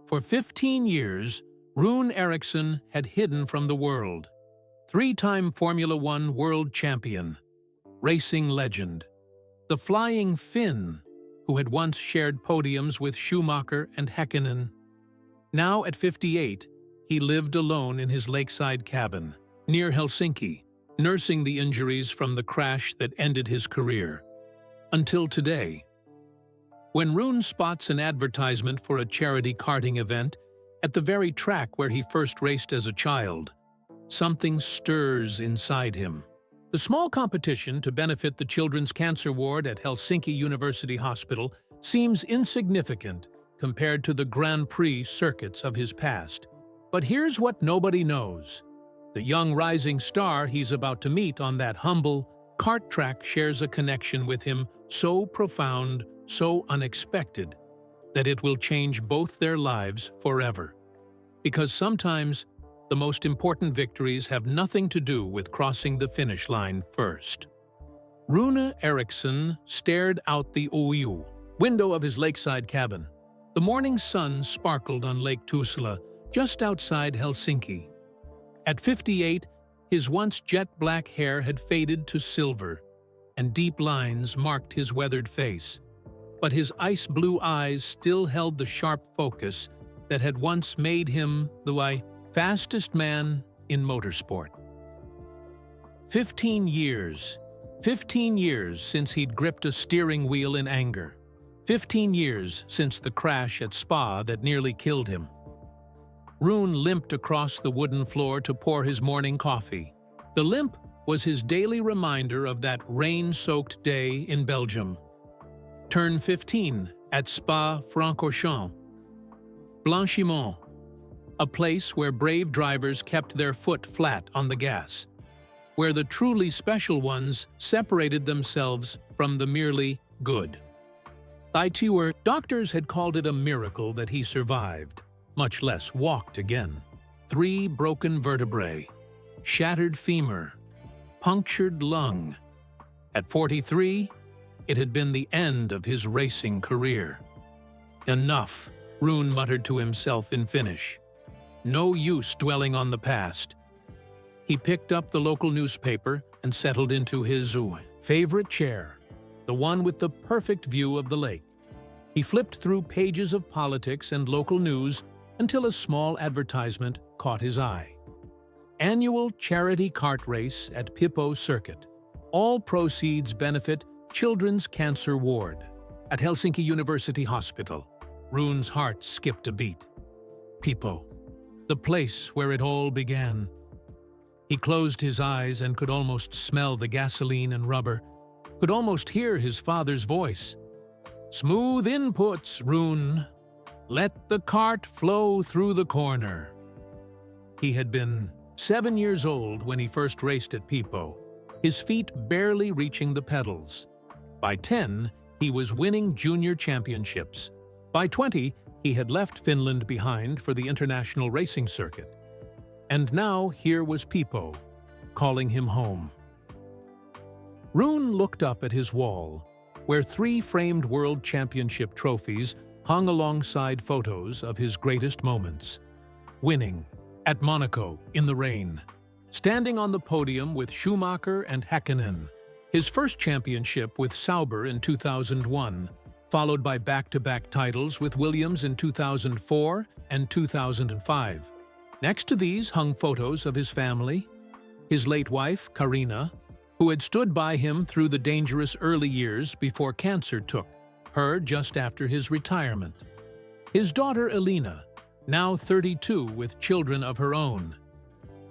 For 15 years, Rune Eriksson had hidden from the world. Three-time Formula One world champion, racing legend, the Flying Finn, who had once shared podiums with Schumacher and Häkkinen. Now at 58, he lived alone in his lakeside cabin, near Helsinki, nursing the injuries from the crash that ended his career. Until today. When Rune spots an advertisement for a charity karting event at the very track where he first raced as a child, something stirs inside him. The small competition to benefit the Children's Cancer Ward at Helsinki University Hospital seems insignificant compared to the Grand Prix circuits of his past. But here's what nobody knows. The young rising star he's about to meet on that humble kart track shares a connection with him so profound, so unexpected, that it will change both their lives forever. Because sometimes, the most important victories have nothing to do with crossing the finish line first. Rune Eriksson stared out the window of his lakeside cabin. The morning sun sparkled on Lake Tuusula, just outside Helsinki. At 58, his once jet-black hair had faded to silver, and deep lines marked his weathered face. But his ice-blue eyes still held the sharp focus that had once made him the fastest man in motorsport. 15 years. 15 years since he'd gripped a steering wheel in anger. 15 years since the crash at Spa that nearly killed him. Rune limped across the wooden floor to pour his morning coffee. The limp was his daily reminder of that rain-soaked day in Belgium. Turn 15 at Spa-Francorchamps. Blanchiment, a place where brave drivers kept their foot flat on the gas, where the truly special ones separated themselves from the merely good. Doctors had called it a miracle that he survived, much less walked again. 3 broken vertebrae, shattered femur, punctured lung. At 43, it had been the end of his racing career. Enough, Rune muttered to himself in Finnish. No use dwelling on the past. He picked up the local newspaper and settled into his favorite chair, the one with the perfect view of the lake. He flipped through pages of politics and local news until a small advertisement caught his eye. Annual charity kart race at Pippo Circuit. All proceeds benefit Children's Cancer Ward at Helsinki University Hospital. Rune's heart skipped a beat. Pippo, the place where it all began. He closed his eyes and could almost smell the gasoline and rubber, could almost hear his father's voice. Smooth inputs, Rune. Let the cart flow through the corner. He had been 7 years old when he first raced at Pippo, his feet barely reaching the pedals. By 10, he was winning junior championships. By 20, he had left Finland behind for the international racing circuit. And now here was Pippo, calling him home. Rune looked up at his wall, where 3 framed world championship trophies hung alongside photos of his greatest moments. Winning at Monaco in the rain, standing on the podium with Schumacher and Häkkinen, his first championship with Sauber in 2001, followed by back-to-back titles with Williams in 2004 and 2005. Next to these hung photos of his family, his late wife, Karina, who had stood by him through the dangerous early years before cancer took her just after his retirement. His daughter, Elena, now 32 with children of her own.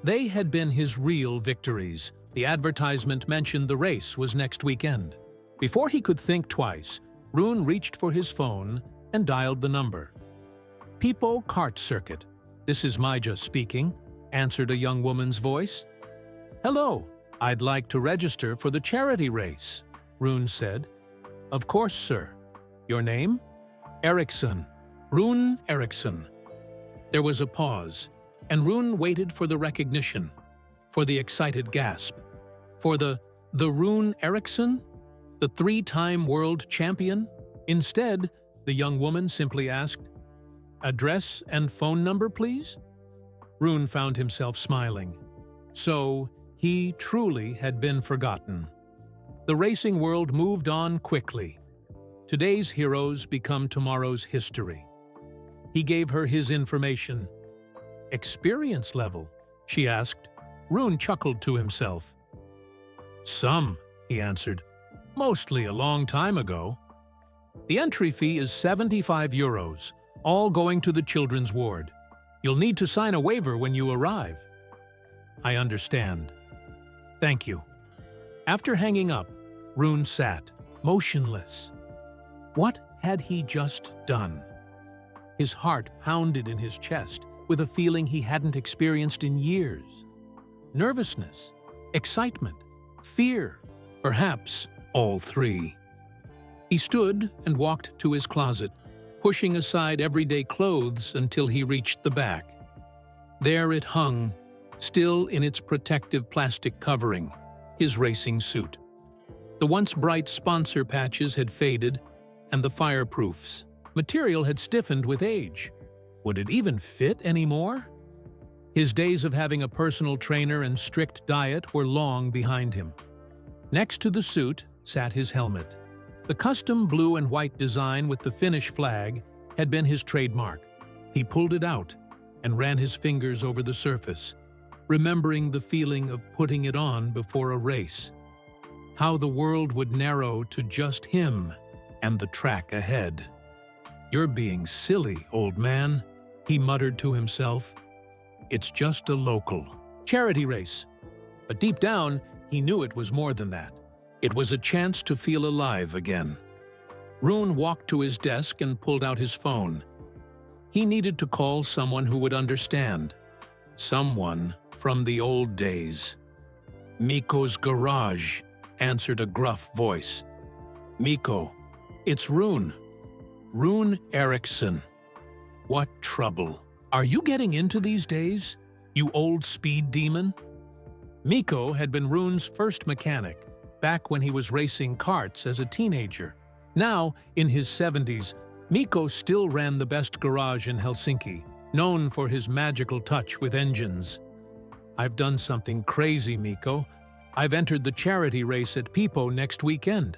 They had been his real victories. The advertisement mentioned the race was next weekend. Before he could think twice, Rune reached for his phone and dialed the number. Pippo Kart Circuit. This is Maja speaking, answered a young woman's voice. Hello, I'd like to register for the charity race, Rune said. Of course, sir. Your name? Eriksson. Rune Eriksson. There was a pause, and Rune waited for the recognition, for the excited gasp, for the Rune Eriksson, the 3-time world champion. Instead, the young woman simply asked, Address and phone number, please? Rune found himself smiling. So, he truly had been forgotten. The racing world moved on quickly. Today's heroes become tomorrow's history. He gave her his information. Experience level? She asked. Rune chuckled to himself. Some, he answered. Mostly a long time ago. The entry fee is 75 euros, all going to the children's ward. You'll need to sign a waiver when you arrive. I understand. Thank you. After hanging up, Rune sat, motionless. What had he just done? His heart pounded in his chest with a feeling he hadn't experienced in years. Nervousness, excitement, fear, perhaps all three. He stood and walked to his closet, pushing aside everyday clothes until he reached the back. There it hung, still in its protective plastic covering, his racing suit. The once bright sponsor patches had faded, and the fireproofs. Material had stiffened with age. Would it even fit anymore? His days of having a personal trainer and strict diet were long behind him. Next to the suit sat his helmet. The custom blue and white design with the Finnish flag had been his trademark. He pulled it out and ran his fingers over the surface, remembering the feeling of putting it on before a race. How the world would narrow to just him and the track ahead. You're being silly, old man, he muttered to himself. It's just a local charity race. But deep down, he knew it was more than that. It was a chance to feel alive again. Rune walked to his desk and pulled out his phone. He needed to call someone who would understand. Someone from the old days. Mikko's garage, answered a gruff voice. Mikko, it's Rune. Rune Eriksson. What trouble? Are you getting into these days, you old speed demon? Mikko had been Rune's first mechanic, back when he was racing karts as a teenager. Now, in his 70s, Mikko still ran the best garage in Helsinki, known for his magical touch with engines. I've done something crazy, Mikko. I've entered the charity race at Pipo next weekend.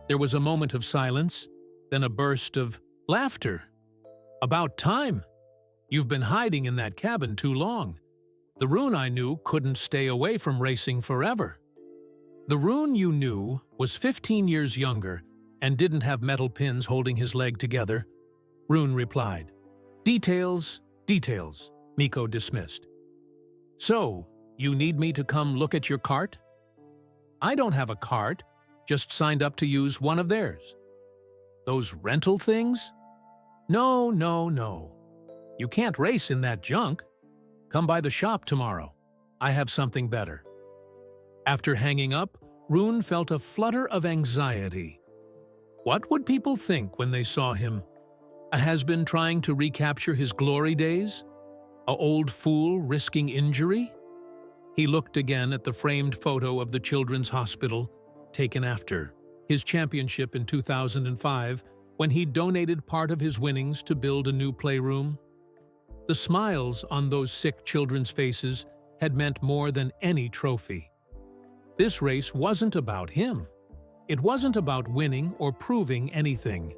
There was a moment of silence, then a burst of laughter. About time. You've been hiding in that cabin too long. The Rune I knew couldn't stay away from racing forever. The Rune you knew was 15 years younger and didn't have metal pins holding his leg together. Rune replied. Details, details, Mikko dismissed. So, you need me to come look at your kart? I don't have a kart, just signed up to use one of theirs. Those rental things? No, no, no. You can't race in that junk. Come by the shop tomorrow. I have something better. After hanging up, Rune felt a flutter of anxiety. What would people think when they saw him? A has-been trying to recapture his glory days? A old fool risking injury? He looked again at the framed photo of the Children's Hospital, taken after his championship in 2005, when he donated part of his winnings to build a new playroom. The smiles on those sick children's faces had meant more than any trophy. This race wasn't about him. It wasn't about winning or proving anything.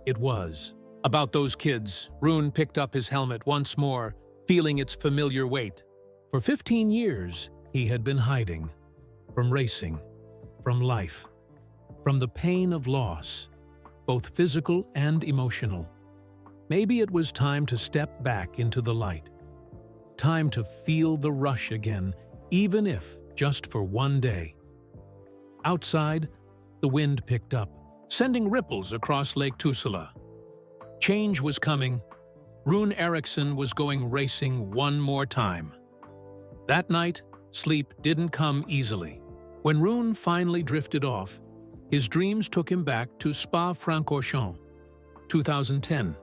It was about those kids. Rune picked up his helmet once more, feeling its familiar weight. For 15 years, he had been hiding. From racing, from life, from the pain of loss, both physical and emotional. Maybe it was time to step back into the light. Time to feel the rush again, even if just for one day. Outside, the wind picked up, sending ripples across Lake Tuusula. Change was coming. Rune Eriksson was going racing one more time. That night, sleep didn't come easily. When Rune finally drifted off, his dreams took him back to Spa-Francorchamps, 2010.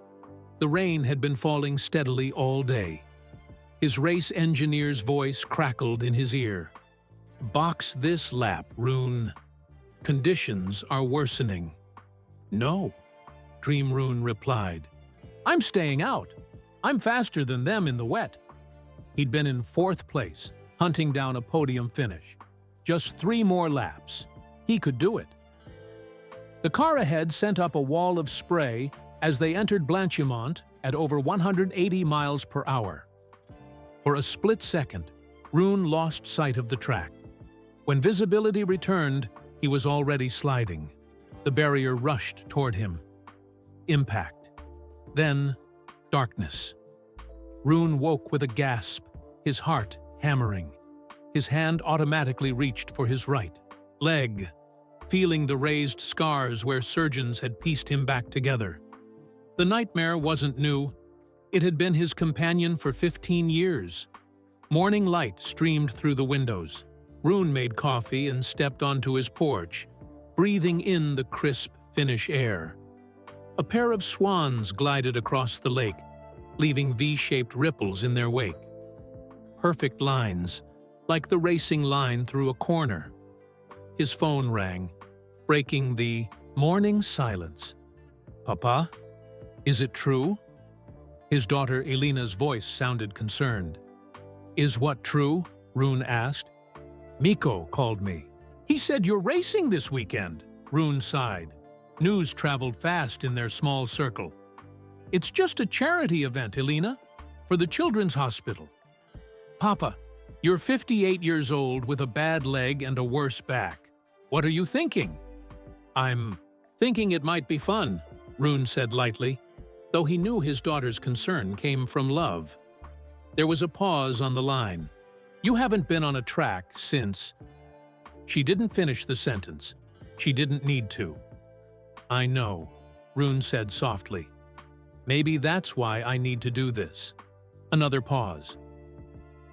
The rain had been falling steadily all day. His race engineer's voice crackled in his ear. Box this lap, Rune. Conditions are worsening. No, Dream Rune replied. I'm staying out. I'm faster than them in the wet. He'd been in 4th place, hunting down a podium finish. Just 3 more laps. He could do it. The car ahead sent up a wall of spray as they entered Blanchimont at over 180 miles per hour. For a split second, Rune lost sight of the track. When visibility returned, he was already sliding. The barrier rushed toward him. Impact. Then, darkness. Rune woke with a gasp, his heart hammering. His hand automatically reached for his right leg, feeling the raised scars where surgeons had pieced him back together. The nightmare wasn't new. It had been his companion for 15 years. Morning light streamed through the windows. Rune made coffee and stepped onto his porch, breathing in the crisp Finnish air. A pair of swans glided across the lake, leaving V-shaped ripples in their wake. Perfect lines, like the racing line through a corner. His phone rang, breaking the morning silence. "Papa? Is it true?" His daughter Elena's voice sounded concerned. "Is what true?" Rune asked. "Mikko called me. He said you're racing this weekend." Rune sighed. News traveled fast in their small circle. "It's just a charity event, Elena, for the Children's Hospital." "Papa, you're 58 years old with a bad leg and a worse back. What are you thinking?" "I'm thinking it might be fun," Rune said lightly, though he knew his daughter's concern came from love. There was a pause on the line. "You haven't been on a track since—" She didn't finish the sentence. She didn't need to. "I know," Rune said softly. "Maybe that's why I need to do this." Another pause.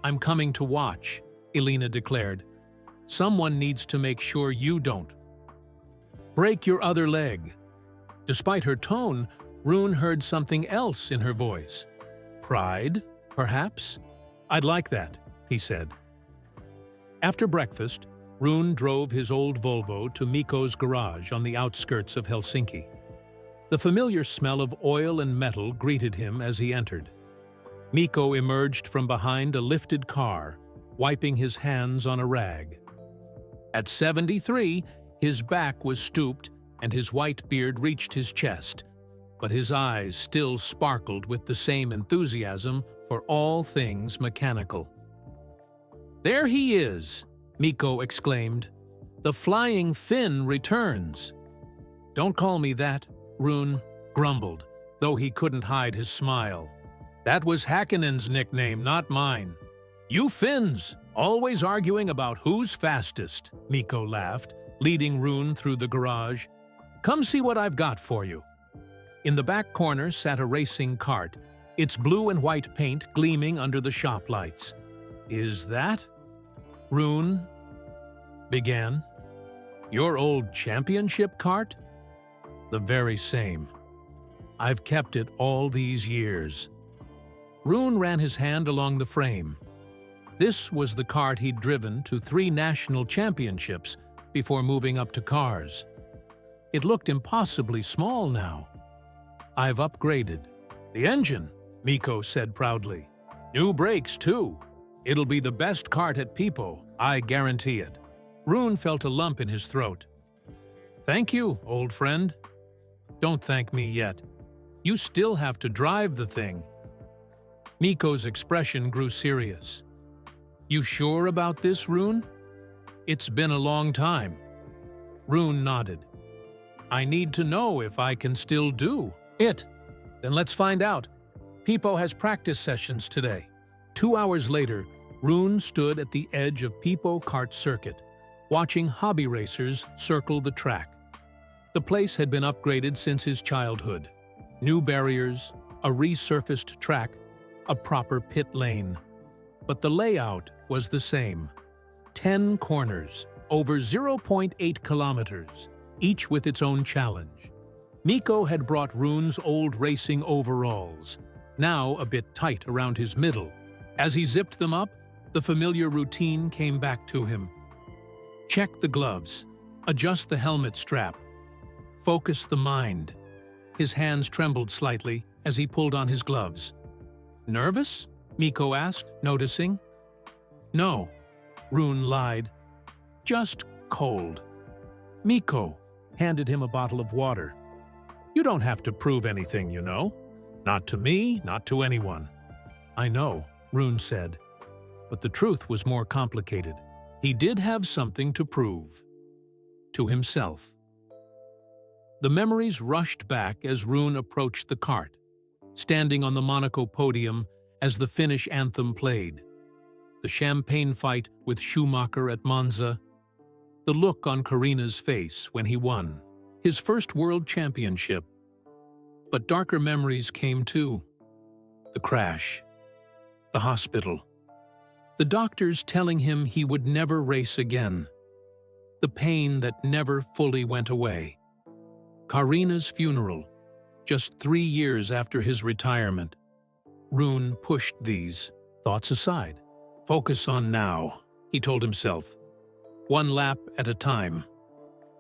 "I'm coming to watch," Elena declared. "Someone needs to make sure you don't break your other leg." Despite her tone, Rune heard something else in her voice. Pride, perhaps? "I'd like that," he said. After breakfast, Rune drove his old Volvo to Mikko's garage on the outskirts of Helsinki. The familiar smell of oil and metal greeted him as he entered. Mikko emerged from behind a lifted car, wiping his hands on a rag. At 73, his back was stooped and his white beard reached his chest, but his eyes still sparkled with the same enthusiasm for all things mechanical. "There he is!" Mikko exclaimed. "The Flying Finn returns." "Don't call me that," Rune grumbled, though he couldn't hide his smile. "That was Häkkinen's nickname, not mine." "You Finns, always arguing about who's fastest," Mikko laughed, leading Rune through the garage. "Come see what I've got for you." In the back corner sat a racing cart, its blue and white paint gleaming under the shop lights. "Is that—" Rune began. "Your old championship cart?" "The very same. I've kept it all these years." Rune ran his hand along the frame. This was the cart he'd driven to 3 national championships before moving up to cars. It looked impossibly small now. "I've upgraded." "The engine," Mikko said proudly. "New brakes, too. It'll be the best cart at Pipo, I guarantee it." Rune felt a lump in his throat. "Thank you, old friend." "Don't thank me yet. You still have to drive the thing." Mikko's expression grew serious. "You sure about this, Rune?" "It's been a long time." Rune nodded. "I need to know if I can still do it." "Then let's find out. Pipo has practice sessions today." 2 hours later, Rune stood at the edge of Pipo Kart Circuit, watching hobby racers circle the track. The place had been upgraded since his childhood. New barriers, a resurfaced track, a proper pit lane. But the layout was the same. 10 corners, over 0.8 kilometers, each with its own challenge. Mikko had brought Rune's old racing overalls, now a bit tight around his middle. As he zipped them up, the familiar routine came back to him. Check the gloves, adjust the helmet strap, focus the mind. His hands trembled slightly, as he pulled on his gloves. "Nervous?" Mikko asked, noticing. "No," Rune lied. "Just cold." Mikko handed him a bottle of water. "You don't have to prove anything, you know. Not to me, not to anyone." "I know," Rune said. But the truth was more complicated. He did have something to prove. To himself. The memories rushed back as Rune approached the cart, standing on the Monaco podium as the Finnish anthem played. The champagne fight with Schumacher at Monza. The look on Karina's face when he won his first world championship. But darker memories came too. The crash. The hospital. The doctors telling him he would never race again. The pain that never fully went away. Karina's funeral, just 3 years after his retirement. Rune pushed these thoughts aside. "Focus on now," he told himself. One lap at a time.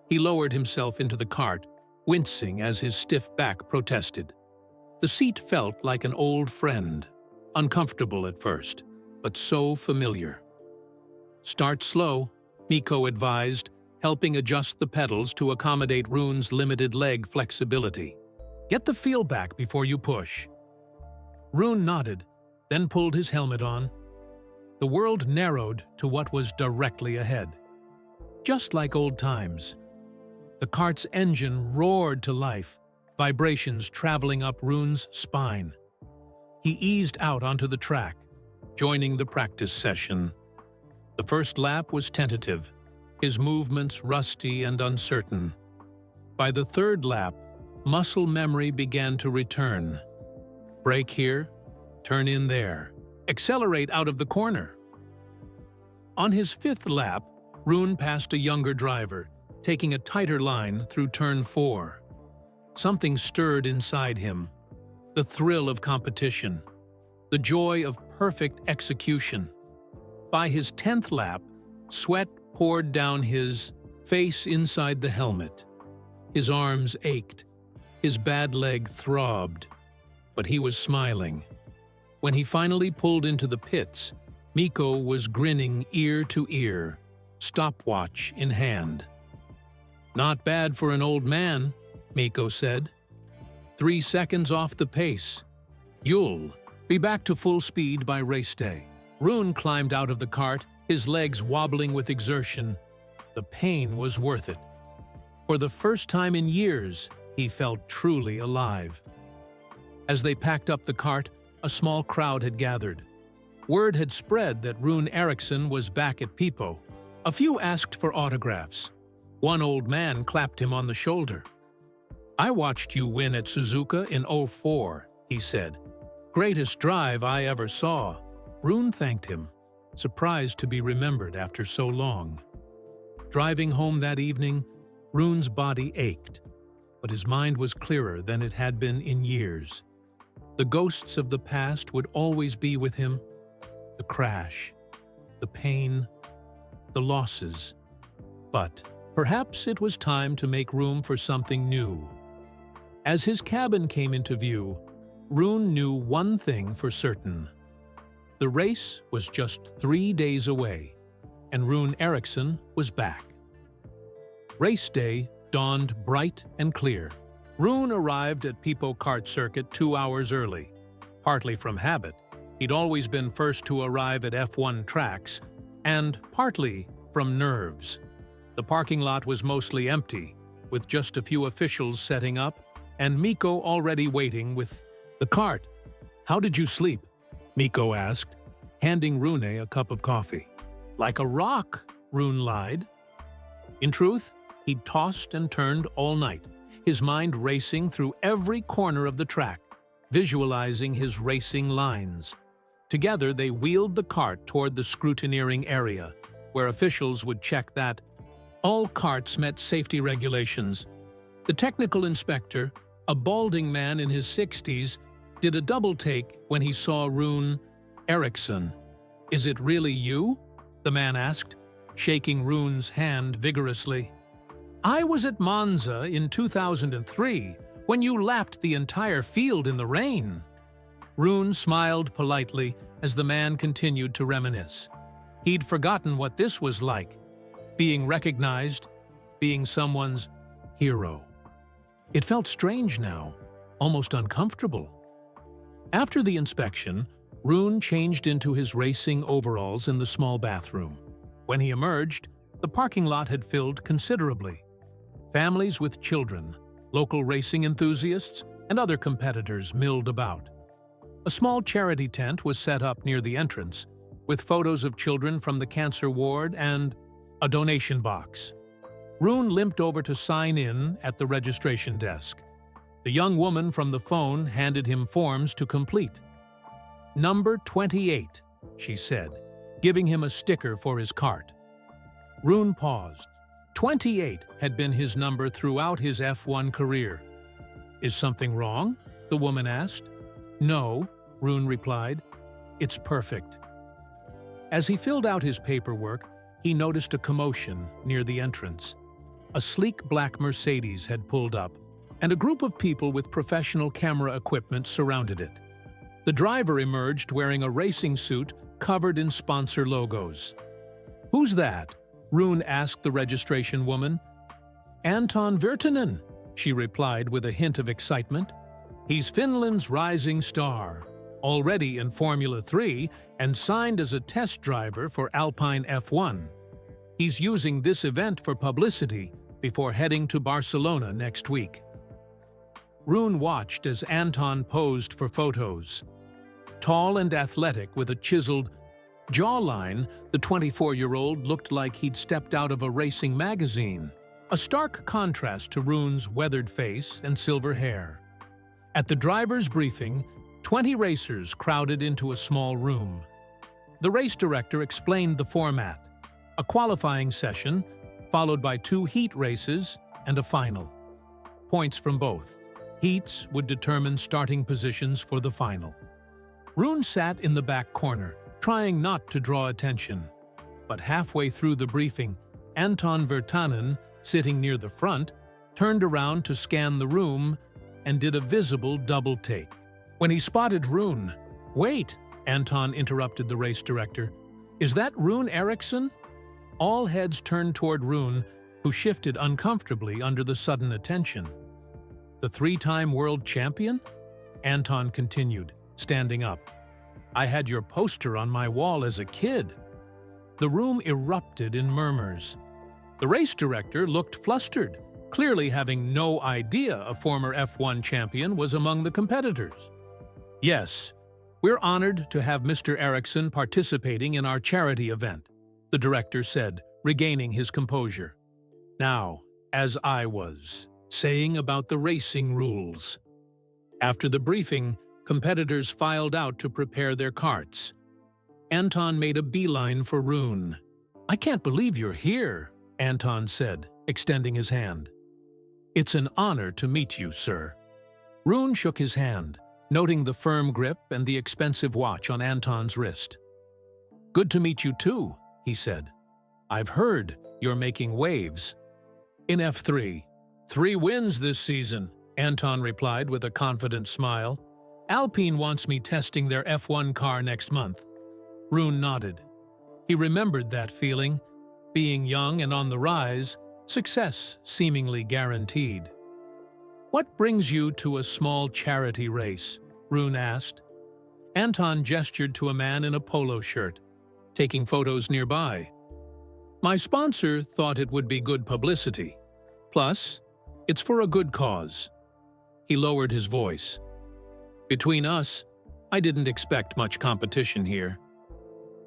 He lowered himself into the cart, wincing as his stiff back protested. The seat felt like an old friend, uncomfortable at first, but so familiar. "Start slow," Mikko advised, helping adjust the pedals to accommodate Rune's limited leg flexibility. "Get the feel back before you push." Rune nodded, then pulled his helmet on. The world narrowed to what was directly ahead. Just like old times. The cart's engine roared to life, vibrations traveling up Rune's spine. He eased out onto the track, joining the practice session. The first lap was tentative, his movements rusty and uncertain. By the third lap, muscle memory began to return. Brake here, turn in there, accelerate out of the corner. On his fifth lap, Rune passed a younger driver, taking a tighter line through turn 4. Something stirred inside him. The thrill of competition. The joy of perfect execution. By his 10th lap, sweat poured down his face inside the helmet. His arms ached. His bad leg throbbed. But he was smiling. When he finally pulled into the pits, Mikko was grinning ear to ear, stopwatch in hand. "Not bad for an old man," Mikko said. 3 seconds off the pace. You'll be back to full speed by race day. Rune climbed out of the cart, his legs wobbling with exertion. The pain was worth it. For the first time in years, he felt truly alive. As they packed up the cart, a small crowd had gathered. Word had spread that Rune Eriksson was back at Pippo. A few asked for autographs. One old man clapped him on the shoulder. "I watched you win at Suzuka in '04, he said. "Greatest drive I ever saw." Rune thanked him, surprised to be remembered after so long. Driving home that evening, Rune's body ached, but his mind was clearer than it had been in years. The ghosts of the past would always be with him. The crash, the pain, the losses. But perhaps it was time to make room for something new. As his cabin came into view, Rune knew one thing for certain. The race was just 3 days away, and Rune Eriksson was back. Race day dawned bright and clear. Rune arrived at Pippo Kart Circuit 2 hours early. Partly from habit, he'd always been first to arrive at F1 tracks, and partly from nerves. The parking lot was mostly empty, with just a few officials setting up, and Mikko already waiting with the cart. "How did you sleep?" Mikko asked, handing Rune a cup of coffee. "Like a rock," Rune lied. In truth, he'd tossed and turned all night, his mind racing through every corner of the track, visualizing his racing lines. Together, they wheeled the cart toward the scrutineering area, where officials would check that all carts met safety regulations. The technical inspector, a balding man in his 60s, did a double take when he saw Rune Eriksson. "Is it really you?" the man asked, shaking Rune's hand vigorously. "I was at Monza in 2003, when you lapped the entire field in the rain." Rune smiled politely as the man continued to reminisce. He'd forgotten what this was like, being recognized, being someone's hero. It felt strange now, almost uncomfortable. After the inspection, Rune changed into his racing overalls in the small bathroom. When he emerged, the parking lot had filled considerably. Families with children, local racing enthusiasts, and other competitors milled about. A small charity tent was set up near the entrance, with photos of children from the cancer ward and a donation box. Rune limped over to sign in at the registration desk. The young woman from the phone handed him forms to complete. "Number 28, she said, giving him a sticker for his cart. Rune paused. 28 had been his number throughout his F1 career. "Is something wrong?" the woman asked. "No," Rune replied. "It's perfect." As he filled out his paperwork, he noticed a commotion near the entrance. A sleek black Mercedes had pulled up, and a group of people with professional camera equipment surrounded it. The driver emerged wearing a racing suit covered in sponsor logos. "Who's that?" Rune asked the registration woman. "Anton Virtanen," she replied with a hint of excitement. "He's Finland's rising star, already in Formula 3 and signed as a test driver for Alpine F1. He's using this event for publicity before heading to Barcelona next week." Rune watched as Anton posed for photos. Tall and athletic with a chiseled jawline, the 24-year-old looked like he'd stepped out of a racing magazine, a stark contrast to Rune's weathered face and silver hair. At the driver's briefing, 20 racers crowded into a small room. The race director explained the format: a qualifying session, followed by 2 heat races and a final. Points from both heats would determine starting positions for the final. Rune sat in the back corner, trying not to draw attention. But halfway through the briefing, Anton Virtanen, sitting near the front, turned around to scan the room and did a visible double take. When he spotted Rune, "Wait," Anton interrupted the race director. "Is that Rune Eriksson?" All heads turned toward Rune, who shifted uncomfortably under the sudden attention. "The 3-time world champion?" Anton continued, standing up. "I had your poster on my wall as a kid." The room erupted in murmurs. The race director looked flustered, clearly having no idea a former F1 champion was among the competitors. "Yes, we're honored to have Mr. Eriksson participating in our charity event," the director said, regaining his composure. "Now, as I was saying about the racing rules." After the briefing, competitors filed out to prepare their karts. Anton made a beeline for Rune. "I can't believe you're here," Anton said, extending his hand. "It's an honor to meet you, sir." Rune shook his hand, noting the firm grip and the expensive watch on Anton's wrist. "Good to meet you too," he said. "I've heard you're making waves." "In F3. 3 wins this season," Anton replied with a confident smile. "Alpine wants me testing their F1 car next month." Rune nodded. He remembered that feeling, being young and on the rise, success seemingly guaranteed. "What brings you to a small charity race?" Rune asked. Anton gestured to a man in a polo shirt, taking photos nearby. "My sponsor thought it would be good publicity. Plus, it's for a good cause." He lowered his voice. "Between us, I didn't expect much competition here."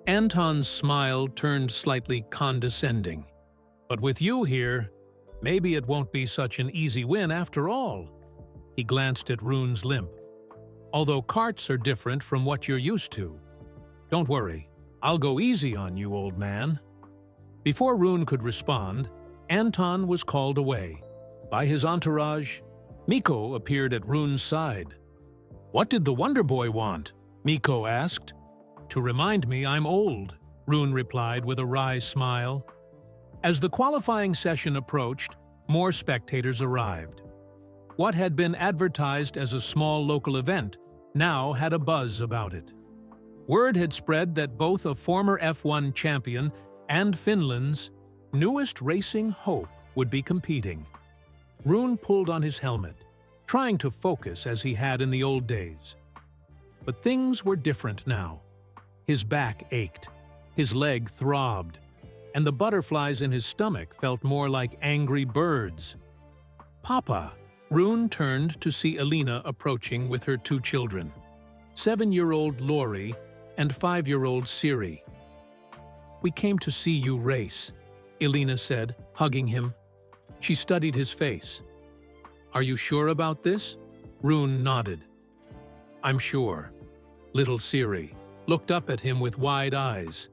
Anton's smile turned slightly condescending. "But with you here, maybe it won't be such an easy win after all." He glanced at Rune's limp. "Although karts are different from what you're used to. Don't worry, I'll go easy on you, old man." Before Rune could respond, Anton was called away. By his entourage, Mikko appeared at Rune's side. "What did the Wonder Boy want?" Mikko asked. "To remind me I'm old," Rune replied with a wry smile. As the qualifying session approached, more spectators arrived. What had been advertised as a small local event now had a buzz about it. Word had spread that both a former F1 champion and Finland's newest racing hope would be competing. Rune pulled on his helmet, trying to focus as he had in the old days. But things were different now. His back ached, his leg throbbed, and the butterflies in his stomach felt more like angry birds. "Papa!" Rune turned to see Elina approaching with her 2 children, 7-year-old Lori and 5-year-old Siri. "We came to see you race," Elina said, hugging him. She studied his face. "Are you sure about this?" Rune nodded. "I'm sure." Little Siri looked up at him with wide eyes.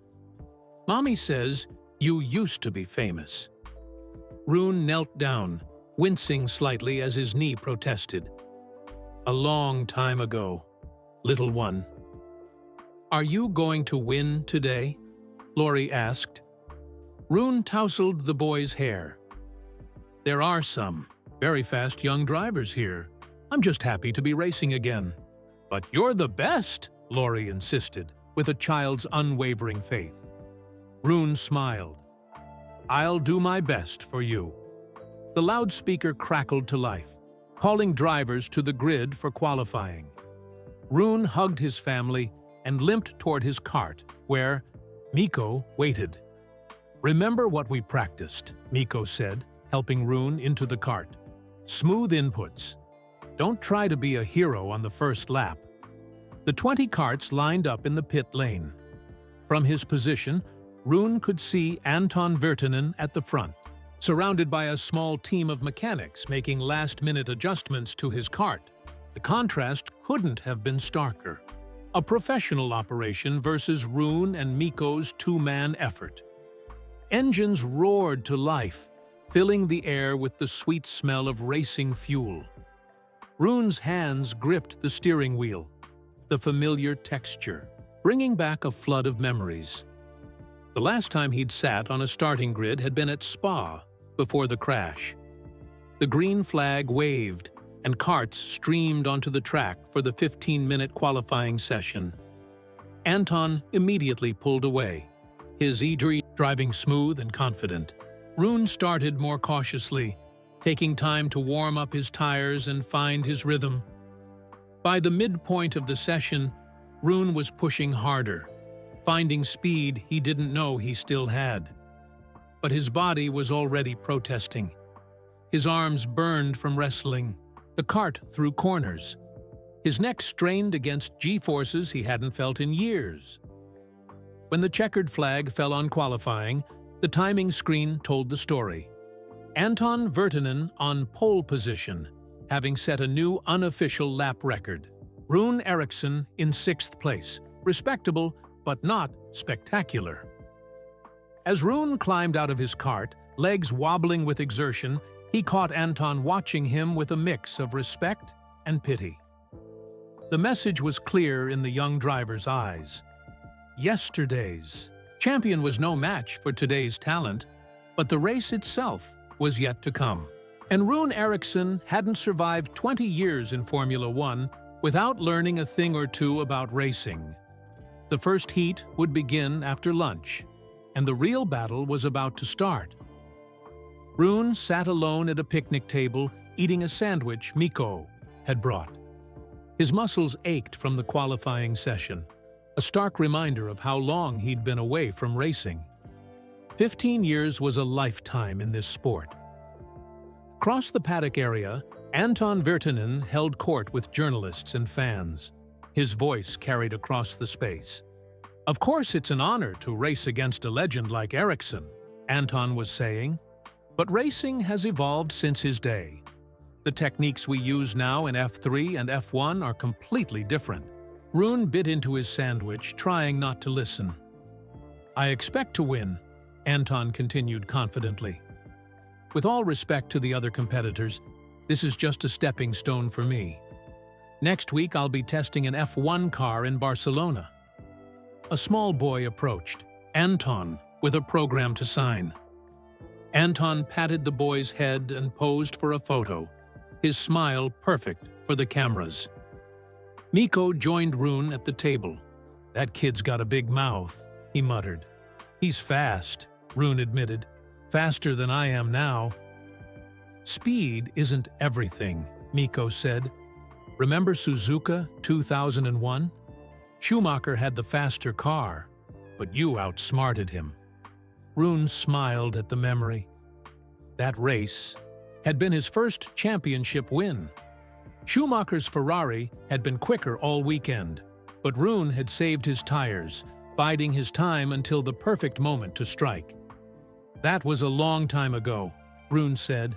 "Mommy says you used to be famous." Rune knelt down, wincing slightly as his knee protested. "A long time ago, little one." "Are you going to win today?" Lori asked. Rune tousled the boy's hair. "There are some very fast young drivers here. I'm just happy to be racing again." "But you're the best," Lori insisted, with a child's unwavering faith. Rune smiled. "I'll do my best for you." The loudspeaker crackled to life, calling drivers to the grid for qualifying. Rune hugged his family and limped toward his kart, where Mikko waited. "Remember what we practiced," Mikko said, helping Rune into the kart. "Smooth inputs. Don't try to be a hero on the first lap." The 20 karts lined up in the pit lane. From his position, Rune could see Anton Virtanen at the front, surrounded by a small team of mechanics making last-minute adjustments to his kart. The contrast couldn't have been starker. A professional operation versus Rune and Mikko's 2-man effort. Engines roared to life, filling the air with the sweet smell of racing fuel. Rune's hands gripped the steering wheel, the familiar texture, bringing back a flood of memories. The last time he'd sat on a starting grid had been at Spa, before the crash. The green flag waved, and karts streamed onto the track for the 15-minute qualifying session. Anton immediately pulled away, his E3 driving smooth and confident. Rune started more cautiously, taking time to warm up his tires and find his rhythm. By the midpoint of the session, Rune was pushing harder, finding speed he didn't know he still had. But his body was already protesting. His arms burned from wrestling, the kart through corners. His neck strained against G-forces he hadn't felt in years. When the checkered flag fell on qualifying, the timing screen told the story. Anton Virtanen on pole position, having set a new unofficial lap record. Rune Eriksson in 6th place, respectable but not spectacular. As Rune climbed out of his kart, legs wobbling with exertion, he caught Anton watching him with a mix of respect and pity. The message was clear in the young driver's eyes. Yesterday's champion was no match for today's talent, but the race itself was yet to come. And Rune Eriksson hadn't survived 20 years in Formula One without learning a thing or two about racing. The first heat would begin after lunch, and the real battle was about to start. Rune sat alone at a picnic table, eating a sandwich Mikko had brought. His muscles ached from the qualifying session, a stark reminder of how long he'd been away from racing. 15 years was a lifetime in this sport. Across the paddock area, Anton Virtanen held court with journalists and fans. His voice carried across the space. "Of course it's an honor to race against a legend like Eriksson," Anton was saying. "But racing has evolved since his day. The techniques we use now in F3 and F1 are completely different." Rune bit into his sandwich, trying not to listen. "I expect to win," Anton continued confidently. "With all respect to the other competitors, this is just a stepping stone for me. Next week I'll be testing an F1 car in Barcelona." A small boy approached, Anton, with a program to sign. Anton patted the boy's head and posed for a photo, his smile perfect for the cameras. Mikko joined Rune at the table. "That kid's got a big mouth," he muttered. "He's fast," Rune admitted. "Faster than I am now." "Speed isn't everything," Mikko said. "Remember Suzuka 2001? Schumacher had the faster car, but you outsmarted him." Rune smiled at the memory. That race had been his first championship win. Schumacher's Ferrari had been quicker all weekend, but Rune had saved his tires, biding his time until the perfect moment to strike. "That was a long time ago," Rune said.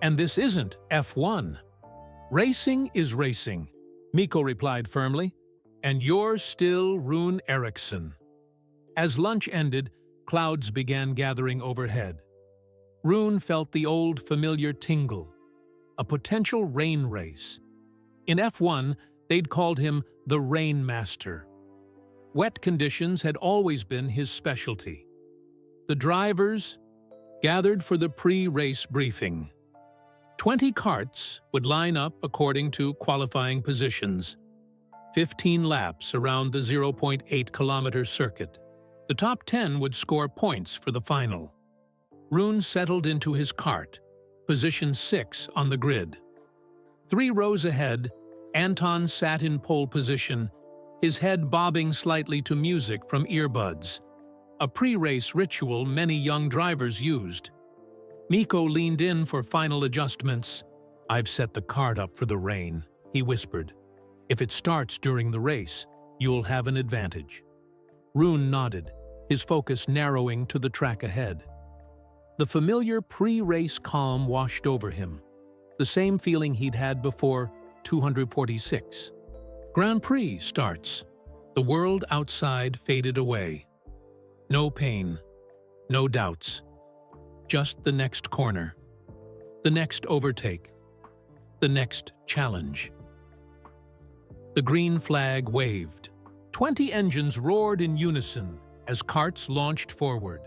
"And this isn't F1. Racing is racing," Mikko replied firmly. "And you're still Rune Eriksson." As lunch ended, clouds began gathering overhead. Rune felt the old familiar tingle, a potential rain race. In F1, they'd called him the Rain Master. Wet conditions had always been his specialty. The drivers gathered for the pre-race briefing. 20 karts would line up according to qualifying positions. 15 laps around the 0.8-kilometer circuit. The top 10 would score points for the final. Rune settled into his kart, position 6 on the grid. 3 rows ahead, Anton sat in pole position, his head bobbing slightly to music from earbuds, a pre-race ritual many young drivers used. Mikko leaned in for final adjustments. "I've set the kart up for the rain," he whispered. "If it starts during the race, you'll have an advantage." Rune nodded, his focus narrowing to the track ahead. The familiar pre-race calm washed over him, the same feeling he'd had before 246. Grand Prix starts. The world outside faded away. No pain, no doubts. Just the next corner, the next overtake, the next challenge. The green flag waved. 20 engines roared in unison as karts launched forward.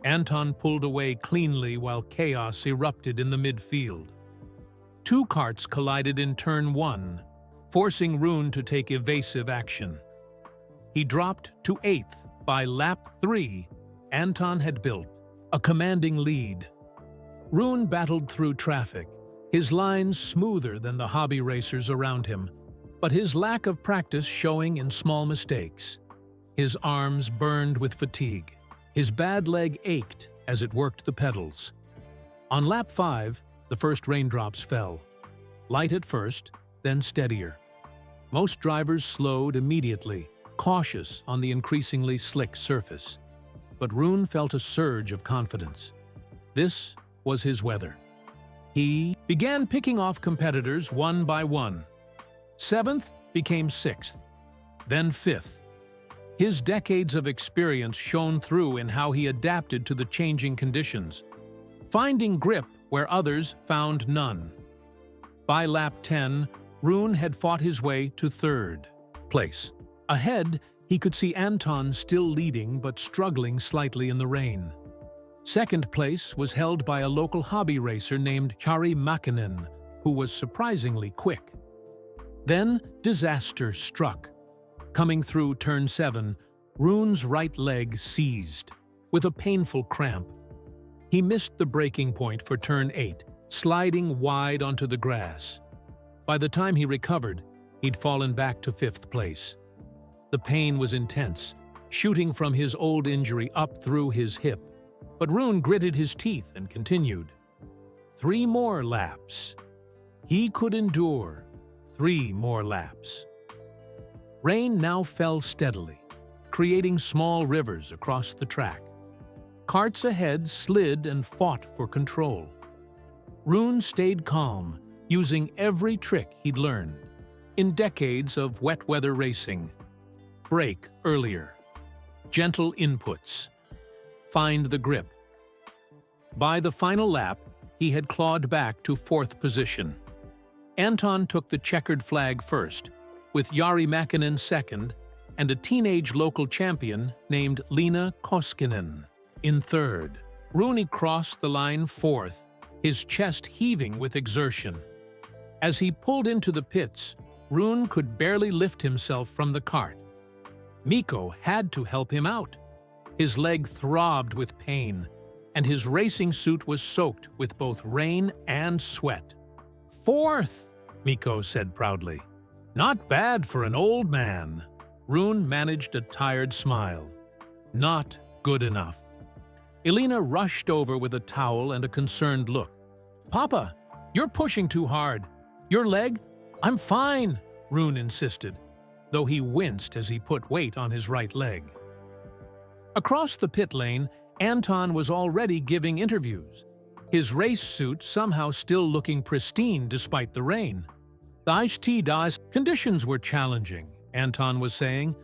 Anton pulled away cleanly while chaos erupted in the midfield. 2 karts collided in turn 1, forcing Rune to take evasive action. He dropped to 8th by lap 3. Anton had built a commanding lead. Rune battled through traffic, his lines smoother than the hobby racers around him, but his lack of practice showing in small mistakes. His arms burned with fatigue. His bad leg ached as it worked the pedals. On lap 5, the first raindrops fell. Light at first, then steadier. Most drivers slowed immediately, cautious on the increasingly slick surface. But Rune felt a surge of confidence. This was his weather. He began picking off competitors one by one. 7th became 6th, then 5th. His decades of experience shone through in how he adapted to the changing conditions, finding grip where others found none. By lap 10, Rune had fought his way to 3rd place. Ahead, he could see Anton still leading but struggling slightly in the rain. 2nd place was held by a local hobby racer named Jari Mäkinen, who was surprisingly quick. Then disaster struck. Coming through turn 7, Rune's right leg seized, with a painful cramp. He missed the braking point for turn 8, sliding wide onto the grass. By the time he recovered, he'd fallen back to 5th place. The pain was intense, shooting from his old injury up through his hip. But Rune gritted his teeth and continued. 3 more laps. He could endure 3 more laps. Rain now fell steadily, creating small rivers across the track. Karts ahead slid and fought for control. Rune stayed calm, using every trick he'd learned in decades of wet weather racing. Brake earlier. Gentle inputs. Find the grip. By the final lap, he had clawed back to 4th position. Anton took the checkered flag first, with Jari Mäkinen 2nd, and a teenage local champion named Leena Koskinen in 3rd. Rune crossed the line 4th, his chest heaving with exertion. As he pulled into the pits, Rune could barely lift himself from the cart. Mikko had to help him out. His leg throbbed with pain, and his racing suit was soaked with both rain and sweat. "Fourth," Mikko said proudly. "Not bad for an old man." Rune managed a tired smile. Not good enough. Elena rushed over with a towel and a concerned look. "Papa, you're pushing too hard. Your leg?" "I'm fine," Rune insisted, though he winced as he put weight on his right leg. Across the pit lane, Anton was already giving interviews, his race suit somehow still looking pristine despite the rain. "The conditions were challenging," Anton was saying,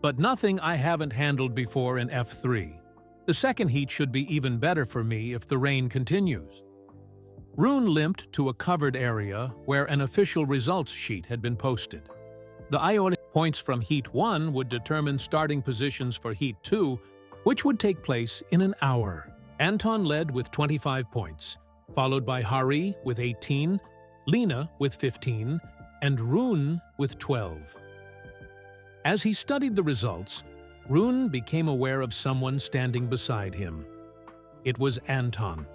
"but nothing I haven't handled before in F3. The second heat should be even better for me if the rain continues." Rune limped to a covered area where an official results sheet had been posted. The Ionic points from Heat 1 would determine starting positions for Heat 2, which would take place in an hour. Anton led with 25 points, followed by Hari with 18, Lena with 15, and Rune with 12. As he studied the results, Rune became aware of someone standing beside him. It was Anton.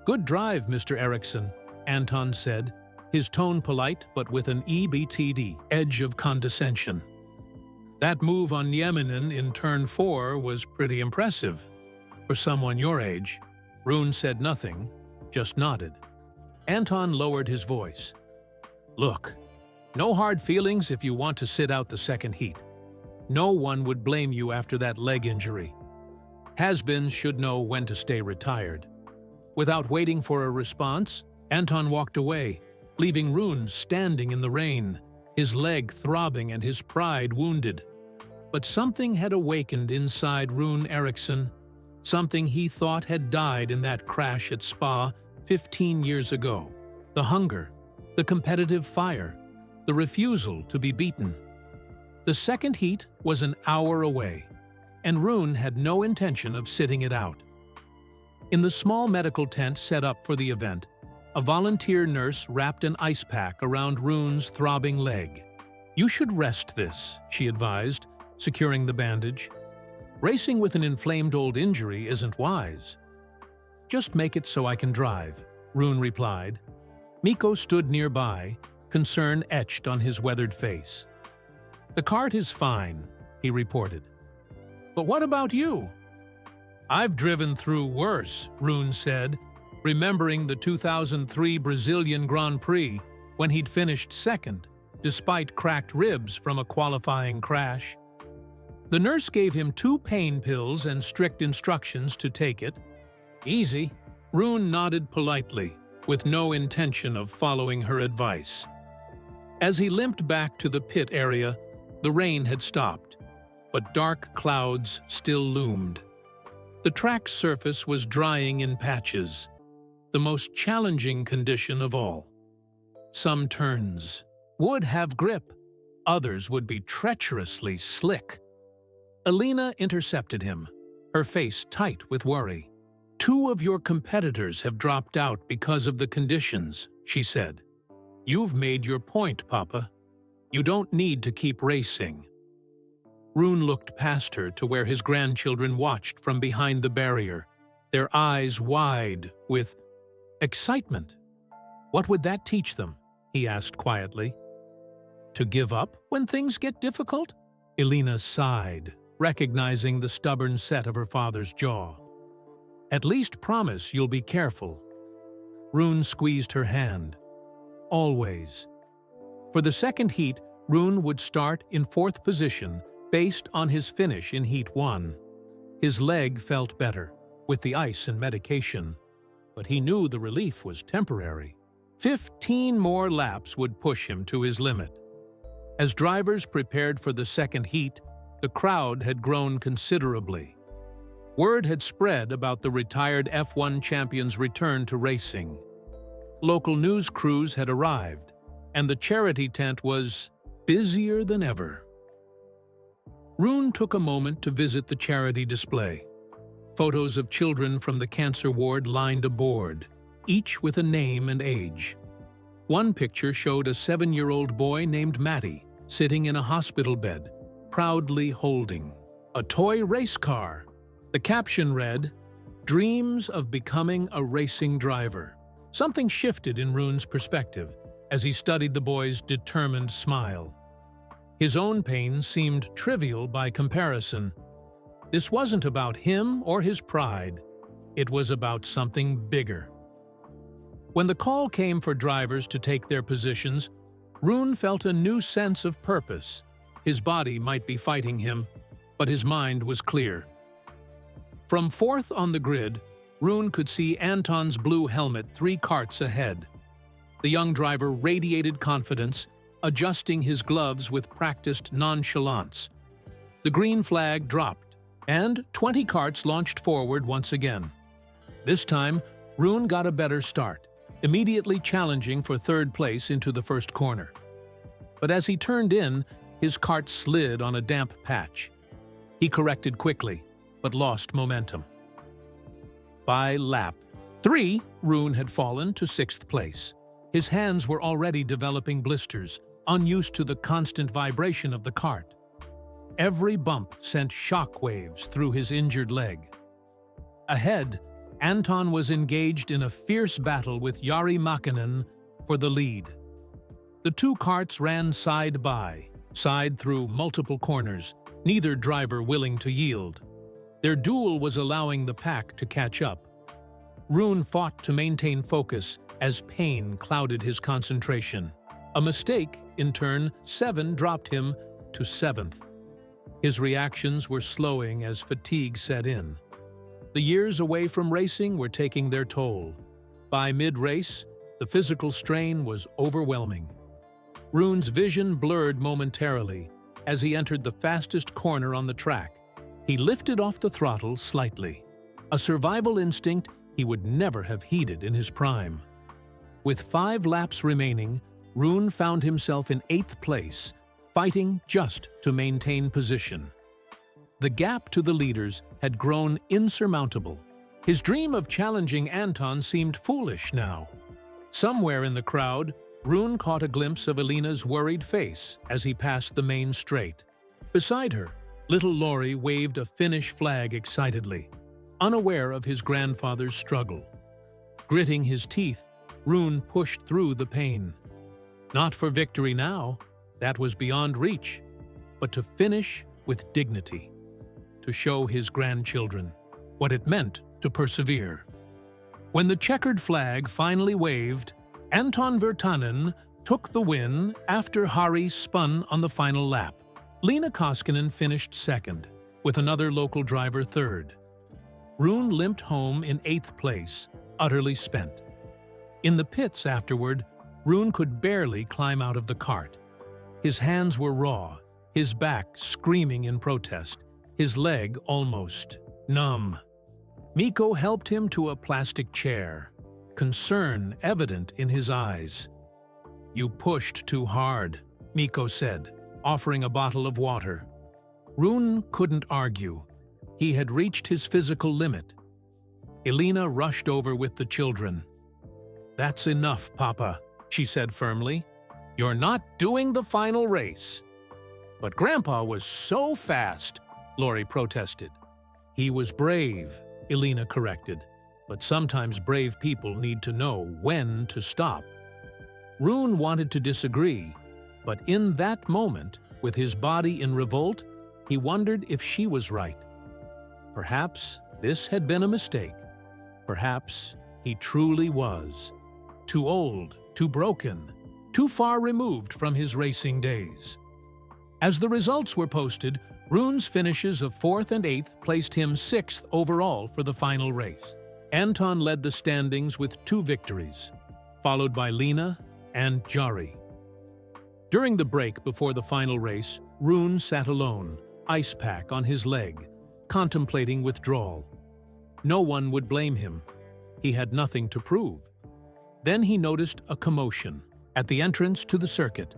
"Good drive, Mr. Eriksson," Anton said, his tone polite but with an EBTD edge of condescension. "That move on Nieminen in turn 4 was pretty impressive. For someone your age." Rune said nothing, just nodded. Anton lowered his voice. "Look, no hard feelings if you want to sit out the second heat. No one would blame you after that leg injury. Has-beens should know when to stay retired." Without waiting for a response, Anton walked away, leaving Rune standing in the rain, his leg throbbing and his pride wounded. But something had awakened inside Rune Eriksson, something he thought had died in that crash at Spa 15 years ago. The hunger, the competitive fire, the refusal to be beaten. The second heat was an hour away, and Rune had no intention of sitting it out. In the small medical tent set up for the event, a volunteer nurse wrapped an ice pack around Rune's throbbing leg. "You should rest this," she advised, securing the bandage. "Racing with an inflamed old injury isn't wise." "Just make it so I can drive," Rune replied. Mikko stood nearby, concern etched on his weathered face. "The cart is fine," he reported. "But what about you?" "I've driven through worse," Rune said, remembering the 2003 Brazilian Grand Prix when he'd finished second, despite cracked ribs from a qualifying crash. The nurse gave him 2 pain pills and strict instructions to take it. "Easy." Rune nodded politely, with no intention of following her advice. As he limped back to the pit area, the rain had stopped, but dark clouds still loomed. The track's surface was drying in patches, the most challenging condition of all. Some turns would have grip, others would be treacherously slick. Elena intercepted him, her face tight with worry. "2 of your competitors have dropped out because of the conditions," she said. "You've made your point, Papa. You don't need to keep racing." Rune looked past her to where his grandchildren watched from behind the barrier, their eyes wide with excitement. What would that teach them? He asked quietly. To give up when things get difficult? Elena sighed, recognizing the stubborn set of her father's jaw. At least promise you'll be careful. Rune squeezed her hand. Always. For the second heat, Rune would start in 4th position based on his finish in Heat 1. His leg felt better, with the ice and medication, but he knew the relief was temporary. 15 more laps would push him to his limit. As drivers prepared for the second heat, the crowd had grown considerably. Word had spread about the retired F1 champion's return to racing. Local news crews had arrived, and the charity tent was busier than ever. Rune took a moment to visit the charity display. Photos of children from the cancer ward lined a board, each with a name and age. One picture showed a 7-year-old boy named Matty sitting in a hospital bed, proudly holding a toy race car. The caption read, "Dreams of becoming a racing driver." Something shifted in Rune's perspective as he studied the boy's determined smile. His own pain seemed trivial by comparison. This wasn't about him or his pride. It was about something bigger. When the call came for drivers to take their positions, Rune felt a new sense of purpose. His body might be fighting him, but his mind was clear. From fourth on the grid, Rune could see Anton's blue helmet 3 karts ahead. The young driver radiated confidence, adjusting his gloves with practiced nonchalance. The green flag dropped, and 20 karts launched forward once again. This time, Rune got a better start, immediately challenging for 3rd place into the first corner. But as he turned in, his kart slid on a damp patch. He corrected quickly, but lost momentum. By lap 3, Rune had fallen to 6th place. His hands were already developing blisters, unused to the constant vibration of the kart. Every bump sent shock waves through his injured leg. Ahead, Anton was engaged in a fierce battle with Jari Makinen for the lead. The 2 karts ran side by side through multiple corners, neither driver willing to yield. Their duel was allowing the pack to catch up. Rune fought to maintain focus as pain clouded his concentration. A mistake, in turn, 7 dropped him to 7th. His reactions were slowing as fatigue set in. The years away from racing were taking their toll. By mid-race, the physical strain was overwhelming. Rune's vision blurred momentarily as he entered the fastest corner on the track. He lifted off the throttle slightly, a survival instinct he would never have heeded in his prime. With 5 laps remaining, Rune found himself in 8th place, fighting just to maintain position. The gap to the leaders had grown insurmountable. His dream of challenging Anton seemed foolish now. Somewhere in the crowd, Rune caught a glimpse of Elena's worried face as he passed the main straight. Beside her, little Laurie waved a Finnish flag excitedly, unaware of his grandfather's struggle. Gritting his teeth, Rune pushed through the pain. Not for victory now, that was beyond reach, but to finish with dignity, to show his grandchildren what it meant to persevere. When the checkered flag finally waved, Anton Virtanen took the win after Hari spun on the final lap. Leena Koskinen finished 2nd, with another local driver 3rd. Rune limped home in 8th place, utterly spent. In the pits afterward, Rune could barely climb out of the kart. His hands were raw, his back screaming in protest, his leg almost numb. Mikko helped him to a plastic chair, concern evident in his eyes. "You pushed too hard," Mikko said, offering a bottle of water. Rune couldn't argue. He had reached his physical limit. Elena rushed over with the children. "That's enough, Papa," she said firmly. "You're not doing the final race." "But Grandpa was so fast," Laurie protested. "He was brave," Elena corrected. "But sometimes brave people need to know when to stop." Rune wanted to disagree, but in that moment, with his body in revolt, he wondered if she was right. Perhaps this had been a mistake. Perhaps he truly was. Too old, too broken, too far removed from his racing days. As the results were posted, Rune's finishes of 4th and 8th placed him 6th overall for the final race. Anton led the standings with 2 victories, followed by Leena and Jari. During the break before the final race, Rune sat alone, ice pack on his leg, contemplating withdrawal. No one would blame him. He had nothing to prove. Then he noticed a commotion at the entrance to the circuit.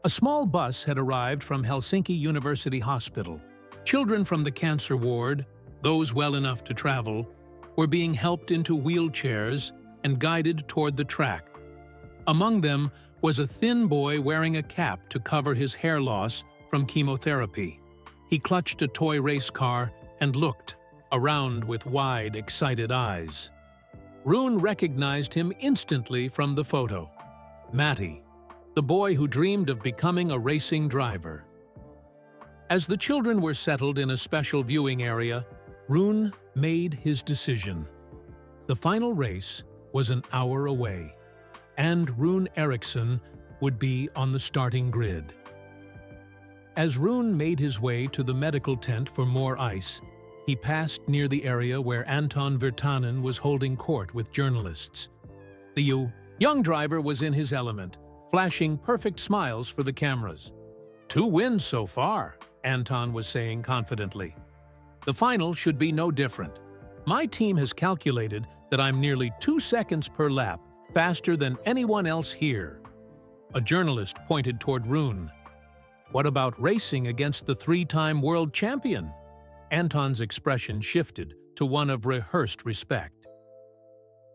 A small bus had arrived from Helsinki University Hospital. Children from the cancer ward, those well enough to travel, were being helped into wheelchairs and guided toward the track. Among them was a thin boy wearing a cap to cover his hair loss from chemotherapy. He clutched a toy race car and looked around with wide, excited eyes. Rune recognized him instantly from the photo. Matty, the boy who dreamed of becoming a racing driver. As the children were settled in a special viewing area, Rune made his decision. The final race was an hour away, and Rune Eriksson would be on the starting grid. As Rune made his way to the medical tent for more ice, he passed near the area where Anton Virtanen was holding court with journalists. The young driver was in his element, flashing perfect smiles for the cameras. 2 wins so far, Anton was saying confidently. The final should be no different. My team has calculated that I'm nearly 2 seconds per lap faster than anyone else here. A journalist pointed toward Rune. What about racing against the 3-time world champion? Anton's expression shifted to one of rehearsed respect.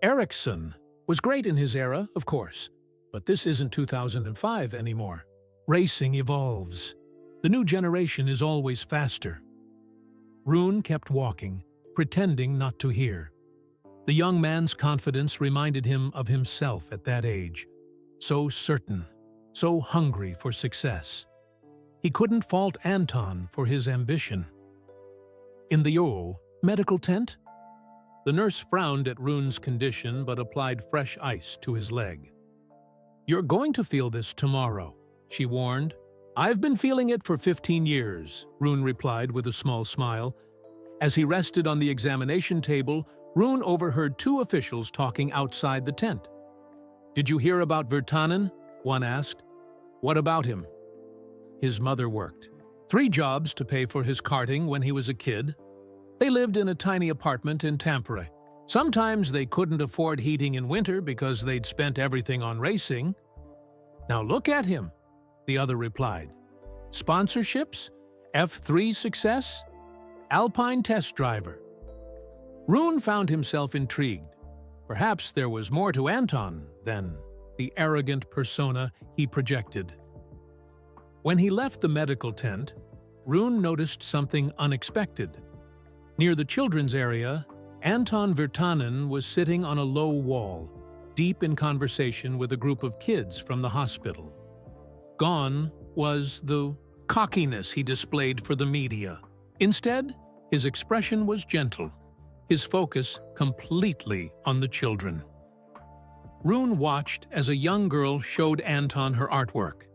Eriksson was great in his era, of course, but this isn't 2005 anymore. Racing evolves. The new generation is always faster. Rune kept walking, pretending not to hear. The young man's confidence reminded him of himself at that age, so certain, so hungry for success. He couldn't fault Anton for his ambition. In the medical tent, the nurse frowned at Rune's condition but applied fresh ice to his leg. "You're going to feel this tomorrow," she warned. "I've been feeling it for 15 years, Rune replied with a small smile. As he rested on the examination table, Rune overheard 2 officials talking outside the tent. "Did you hear about Virtanen?" one asked. "What about him?" "His mother worked 3 jobs to pay for his karting when he was a kid. They lived in a tiny apartment in Tampere. Sometimes they couldn't afford heating in winter because they'd spent everything on racing." "Now look at him," the other replied. "Sponsorships? F3 success? Alpine test driver." Rune found himself intrigued. Perhaps there was more to Anton than the arrogant persona he projected. When he left the medical tent, Rune noticed something unexpected. Near the children's area, Anton Virtanen was sitting on a low wall, deep in conversation with a group of kids from the hospital. Gone was the cockiness he displayed for the media. Instead, his expression was gentle, his focus completely on the children. Rune watched as a young girl showed Anton her artwork.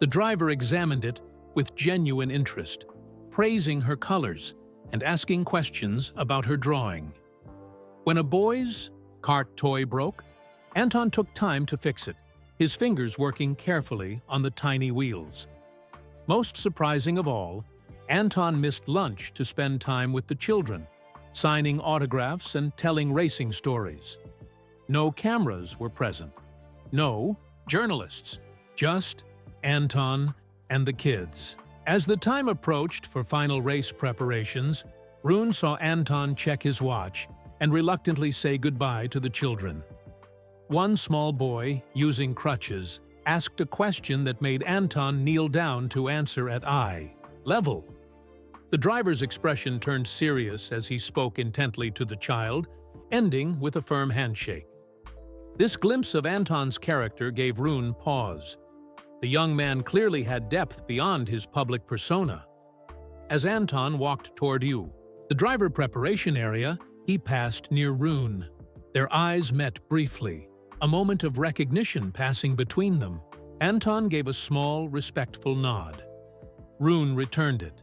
The driver examined it with genuine interest, praising her colors and asking questions about her drawing. When a boy's Kart toy broke, Anton took time to fix it, his fingers working carefully on the tiny wheels. Most surprising of all, Anton missed lunch to spend time with the children, signing autographs and telling racing stories. No cameras were present. No journalists. Just Anton and the kids. As the time approached for final race preparations, Rune saw Anton check his watch and reluctantly say goodbye to the children. One small boy, using crutches, asked a question that made Anton kneel down to answer at eye level. The driver's expression turned serious as he spoke intently to the child, ending with a firm handshake. This glimpse of Anton's character gave Rune pause. The young man clearly had depth beyond his public persona. As Anton walked toward the driver preparation area, he passed near Rune. Their eyes met briefly, a moment of recognition passing between them. Anton gave a small, respectful nod. Rune returned it.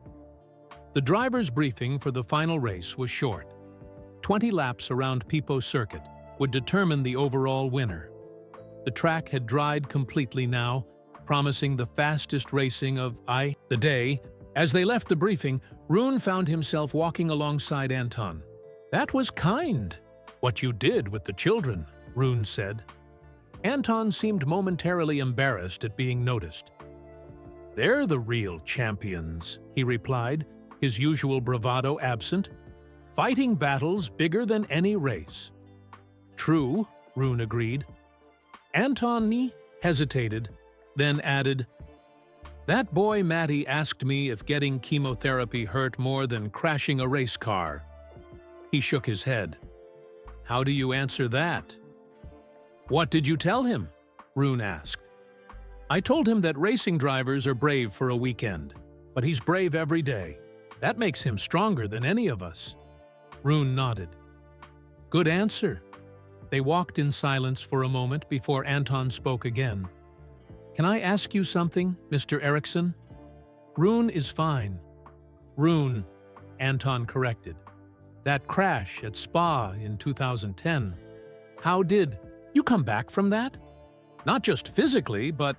The driver's briefing for the final race was short. 20 laps around Pipo Circuit would determine the overall winner. The track had dried completely now, promising the fastest racing of the day. As they left the briefing, Rune found himself walking alongside Anton. "That was kind, what you did with the children," Rune said. Anton seemed momentarily embarrassed at being noticed. "They're the real champions," he replied, his usual bravado absent. "Fighting battles bigger than any race." "True," Rune agreed. Antony hesitated, then added, "That boy Matty asked me if getting chemotherapy hurt more than crashing a race car." He shook his head. "How do you answer that?" "What did you tell him?" Rune asked. "I told him that racing drivers are brave for a weekend, but he's brave every day. That makes him stronger than any of us." Rune nodded. "Good answer." They walked in silence for a moment before Anton spoke again. "Can I ask you something, Mr. Eriksson?" "Rune is fine." "Rune," Anton corrected. "That crash at Spa in 2010. How did you come back from that? Not just physically, but—"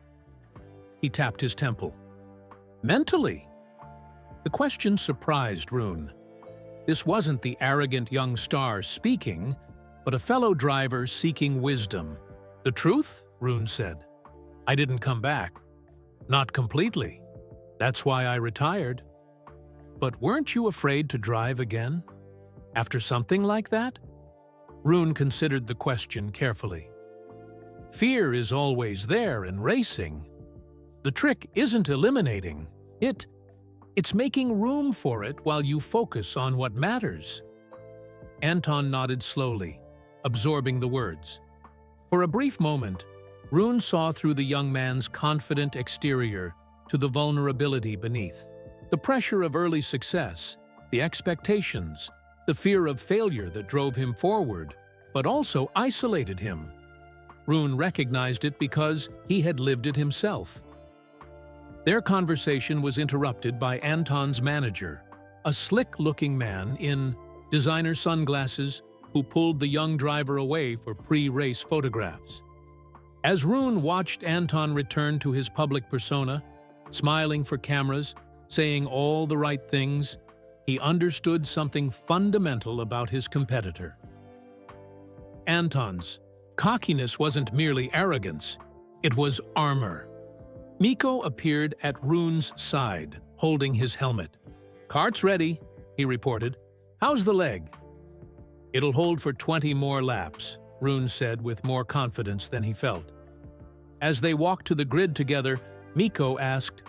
He tapped his temple. "Mentally." The question surprised Rune. This wasn't the arrogant young star speaking, but a fellow driver seeking wisdom. "The truth?" Rune said. "I didn't come back. Not completely. That's why I retired." "But weren't you afraid to drive again? After something like that?" Rune considered the question carefully. "Fear is always there in racing. The trick isn't eliminating it. It's making room for it while you focus on what matters." Anton nodded slowly, absorbing the words. For a brief moment, Rune saw through the young man's confident exterior to the vulnerability beneath. The pressure of early success, the expectations, the fear of failure that drove him forward, but also isolated him. Rune recognized it because he had lived it himself. Their conversation was interrupted by Anton's manager, a slick-looking man in designer sunglasses who pulled the young driver away for pre-race photographs. As Rune watched Anton return to his public persona, smiling for cameras, saying all the right things, he understood something fundamental about his competitor. Anton's cockiness wasn't merely arrogance, it was armor. Mikko appeared at Rune's side, holding his helmet. "Kart's ready," he reported. "How's the leg?" "It'll hold for 20 more laps," Rune said with more confidence than he felt. As they walked to the grid together, Mikko asked,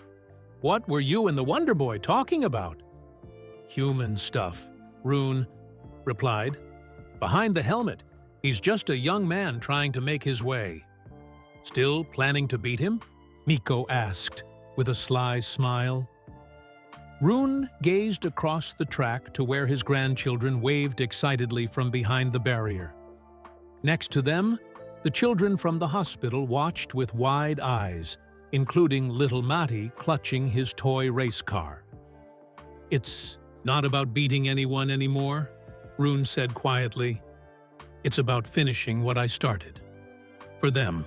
"What were you and the Wonder Boy talking about?" "Human stuff," Rune replied. "Behind the helmet, he's just a young man trying to make his way." "Still planning to beat him?" Mikko asked, with a sly smile. Rune gazed across the track to where his grandchildren waved excitedly from behind the barrier. Next to them, the children from the hospital watched with wide eyes, including little Matti clutching his toy race car. "It's not about beating anyone anymore," Rune said quietly. "It's about finishing what I started. For them."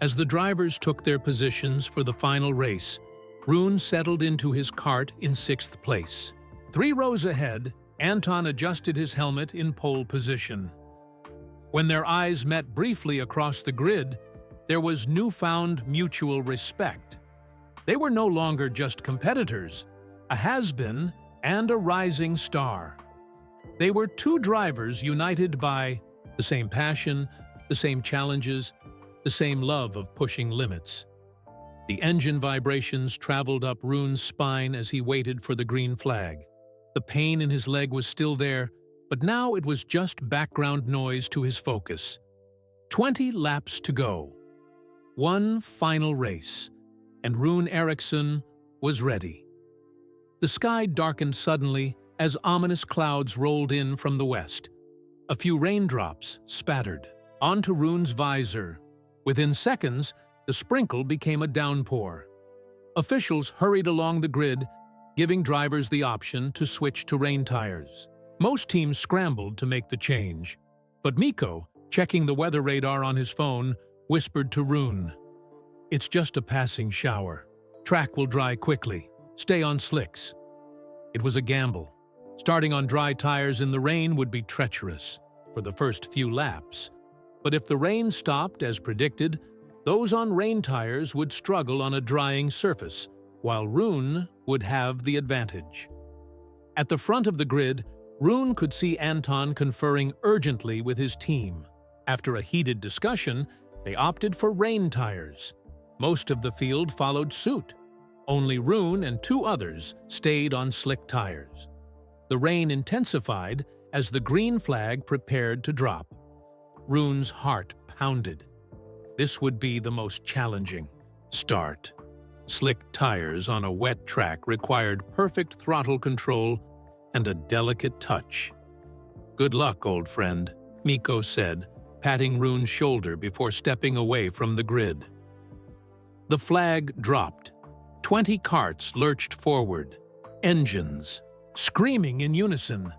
As the drivers took their positions for the final race, Rune settled into his kart in 6th place. 3 rows ahead, Anton adjusted his helmet in pole position. When their eyes met briefly across the grid, there was newfound mutual respect. They were no longer just competitors, a has-been and a rising star. They were 2 drivers united by the same passion, the same challenges, the same love of pushing limits. The engine vibrations traveled up Rune's spine as he waited for the green flag. The pain in his leg was still there, but now it was just background noise to his focus. 20 laps to go. One final race, and Rune Eriksson was ready. The sky darkened suddenly as ominous clouds rolled in from the west. A few raindrops spattered onto Rune's visor. Within seconds, the sprinkle became a downpour. Officials hurried along the grid, giving drivers the option to switch to rain tires. Most teams scrambled to make the change, but Mikko, checking the weather radar on his phone, whispered to Rune, "It's just a passing shower. Track will dry quickly. Stay on slicks." It was a gamble. Starting on dry tires in the rain would be treacherous for the first few laps. But if the rain stopped as predicted, those on rain tires would struggle on a drying surface, while Rune would have the advantage. At the front of the grid, Rune could see Anton conferring urgently with his team. After a heated discussion, they opted for rain tires. Most of the field followed suit. Only Rune and two others stayed on slick tires. The rain intensified as the green flag prepared to drop. Rune's heart pounded. This would be the most challenging start. Slick tires on a wet track required perfect throttle control and a delicate touch. "Good luck, old friend," Miko said, patting Rune's shoulder before stepping away from the grid. The flag dropped. 20 carts lurched forward, engines screaming in unison.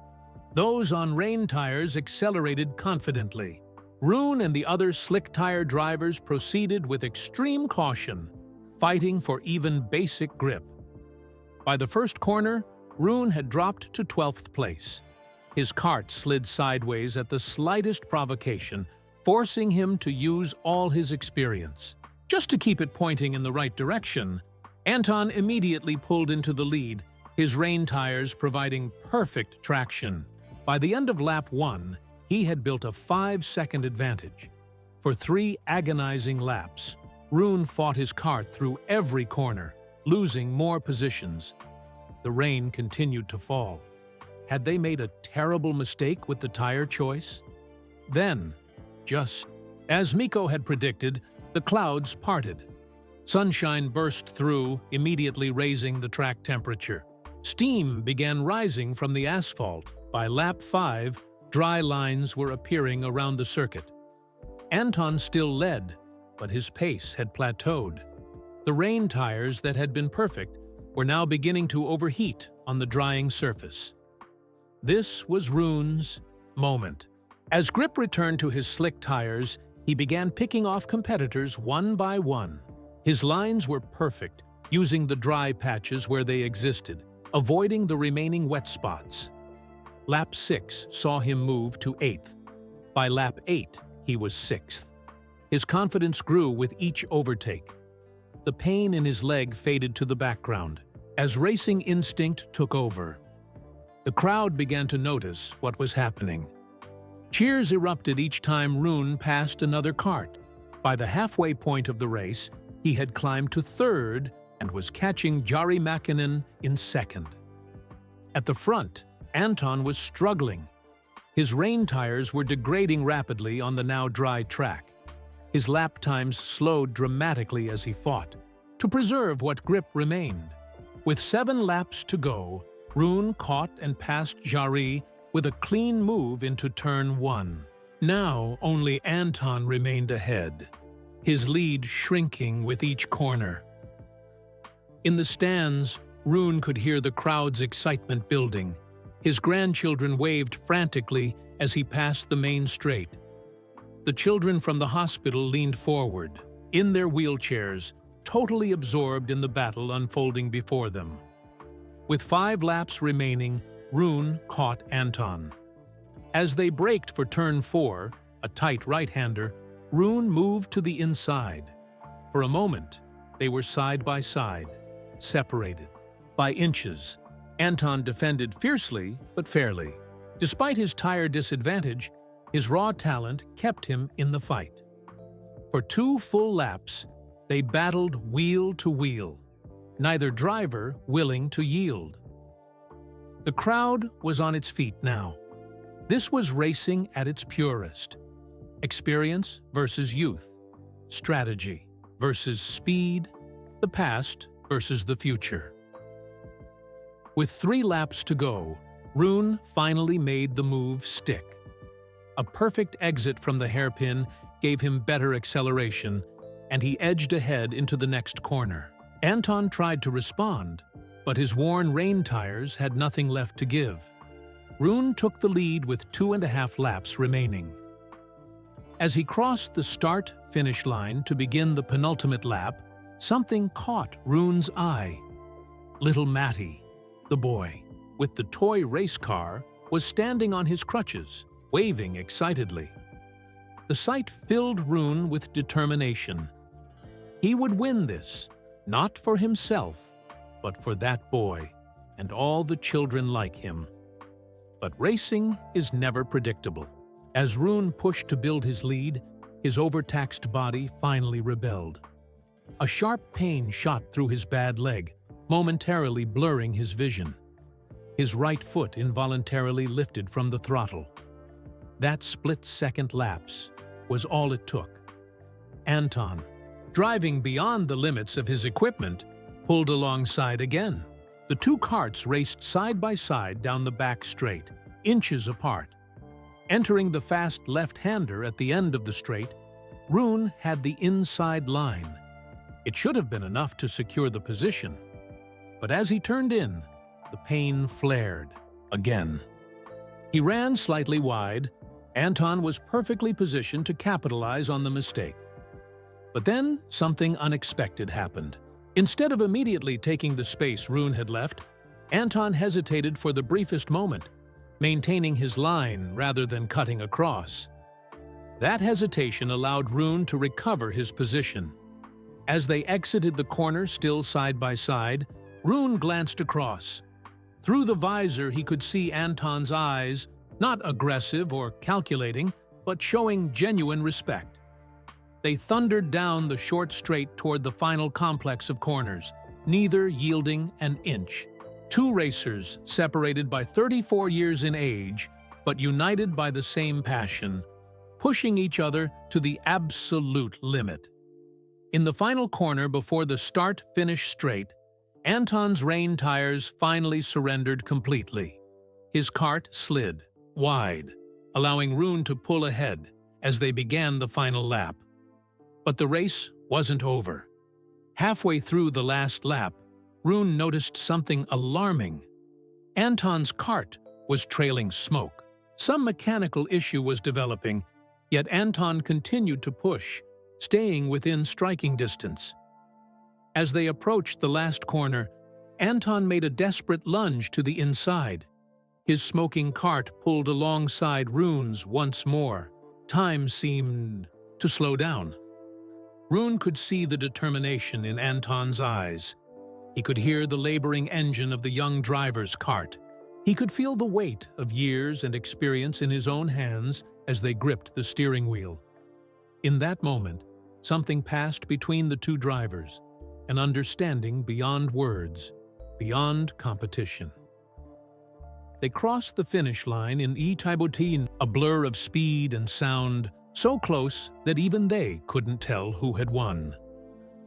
Those on rain tires accelerated confidently. Rune and the other slick tire drivers proceeded with extreme caution, fighting for even basic grip. By the first corner, Rune had dropped to 12th place. His cart slid sideways at the slightest provocation, forcing him to use all his experience. Just to keep it pointing in the right direction, Anton immediately pulled into the lead, his rain tires providing perfect traction. By the end of lap 1, he had built a 5-second advantage. For 3 agonizing laps, Rune fought his cart through every corner, losing more positions. The rain continued to fall. Had they made a terrible mistake with the tire choice? Then, just as Miko had predicted, the clouds parted. Sunshine burst through, immediately raising the track temperature. Steam began rising from the asphalt. By lap 5, dry lines were appearing around the circuit. Anton still led, but his pace had plateaued. The rain tires that had been perfect were now beginning to overheat on the drying surface. This was Rune's moment. As grip returned to his slick tires, he began picking off competitors one by one. His lines were perfect, using the dry patches where they existed, avoiding the remaining wet spots. Lap 6 saw him move to 8th. By lap 8, he was 6th. His confidence grew with each overtake. The pain in his leg faded to the background as racing instinct took over. The crowd began to notice what was happening. Cheers erupted each time Rune passed another cart. By the halfway point of the race, he had climbed to 3rd and was catching Jari Mäkinen in 2nd. At the front, Anton was struggling. His rain tires were degrading rapidly on the now dry track. His lap times slowed dramatically as he fought, to preserve what grip remained. With 7 laps to go, Rune caught and passed Jari with a clean move into turn 1. Now only Anton remained ahead, his lead shrinking with each corner. In the stands, Rune could hear the crowd's excitement building. His grandchildren waved frantically as he passed the main straight. The children from the hospital leaned forward, in their wheelchairs, totally absorbed in the battle unfolding before them. With 5 laps remaining, Rune caught Anton. As they braked for turn 4, a tight right-hander, Rune moved to the inside. For a moment, they were side by side, separated. By inches, Anton defended fiercely but fairly. Despite his tire disadvantage, his raw talent kept him in the fight. For 2 full laps, they battled wheel to wheel, neither driver willing to yield. The crowd was on its feet now. This was racing at its purest. Experience versus youth, strategy versus speed, the past versus the future. With 3 laps to go, Rune finally made the move stick. A perfect exit from the hairpin gave him better acceleration, and he edged ahead into the next corner. Anton tried to respond, but his worn rain tires had nothing left to give. Rune took the lead with 2.5 laps remaining. As he crossed the start-finish line to begin the penultimate lap, something caught Rune's eye. Little Matty, the boy, with the toy race car, was standing on his crutches, waving excitedly. The sight filled Rune with determination. He would win this, not for himself, but for that boy and all the children like him. But racing is never predictable. As Rune pushed to build his lead, his overtaxed body finally rebelled. A sharp pain shot through his bad leg, momentarily blurring his vision. His right foot involuntarily lifted from the throttle. That split-second lapse was all it took. Anton, driving beyond the limits of his equipment, pulled alongside again. The two karts raced side by side down the back straight, inches apart. Entering the fast left-hander at the end of the straight, Rune had the inside line. It should have been enough to secure the position. But as he turned in, the pain flared again. He ran slightly wide. Anton was perfectly positioned to capitalize on the mistake. But then something unexpected happened. Instead of immediately taking the space Rune had left, Anton hesitated for the briefest moment, maintaining his line rather than cutting across. That hesitation allowed Rune to recover his position. As they exited the corner still side by side, Rune glanced across. Through the visor he could see Anton's eyes, not aggressive or calculating, but showing genuine respect. They thundered down the short straight toward the final complex of corners, neither yielding an inch. Two racers separated by 34 years in age, but united by the same passion, pushing each other to the absolute limit. In the final corner before the start-finish straight, Anton's rain tires finally surrendered completely. His kart slid wide, allowing Rune to pull ahead as they began the final lap. But the race wasn't over. Halfway through the last lap, Rune noticed something alarming. Anton's kart was trailing smoke. Some mechanical issue was developing, yet Anton continued to push, staying within striking distance. As they approached the last corner, Anton made a desperate lunge to the inside. His smoking kart pulled alongside Rune's once more. Time seemed to slow down. Rune could see the determination in Anton's eyes. He could hear the laboring engine of the young driver's kart. He could feel the weight of years and experience in his own hands as they gripped the steering wheel. In that moment, something passed between the two drivers, an understanding beyond words, beyond competition. They crossed the finish line in Etibotin, a blur of speed and sound, so close that even they couldn't tell who had won.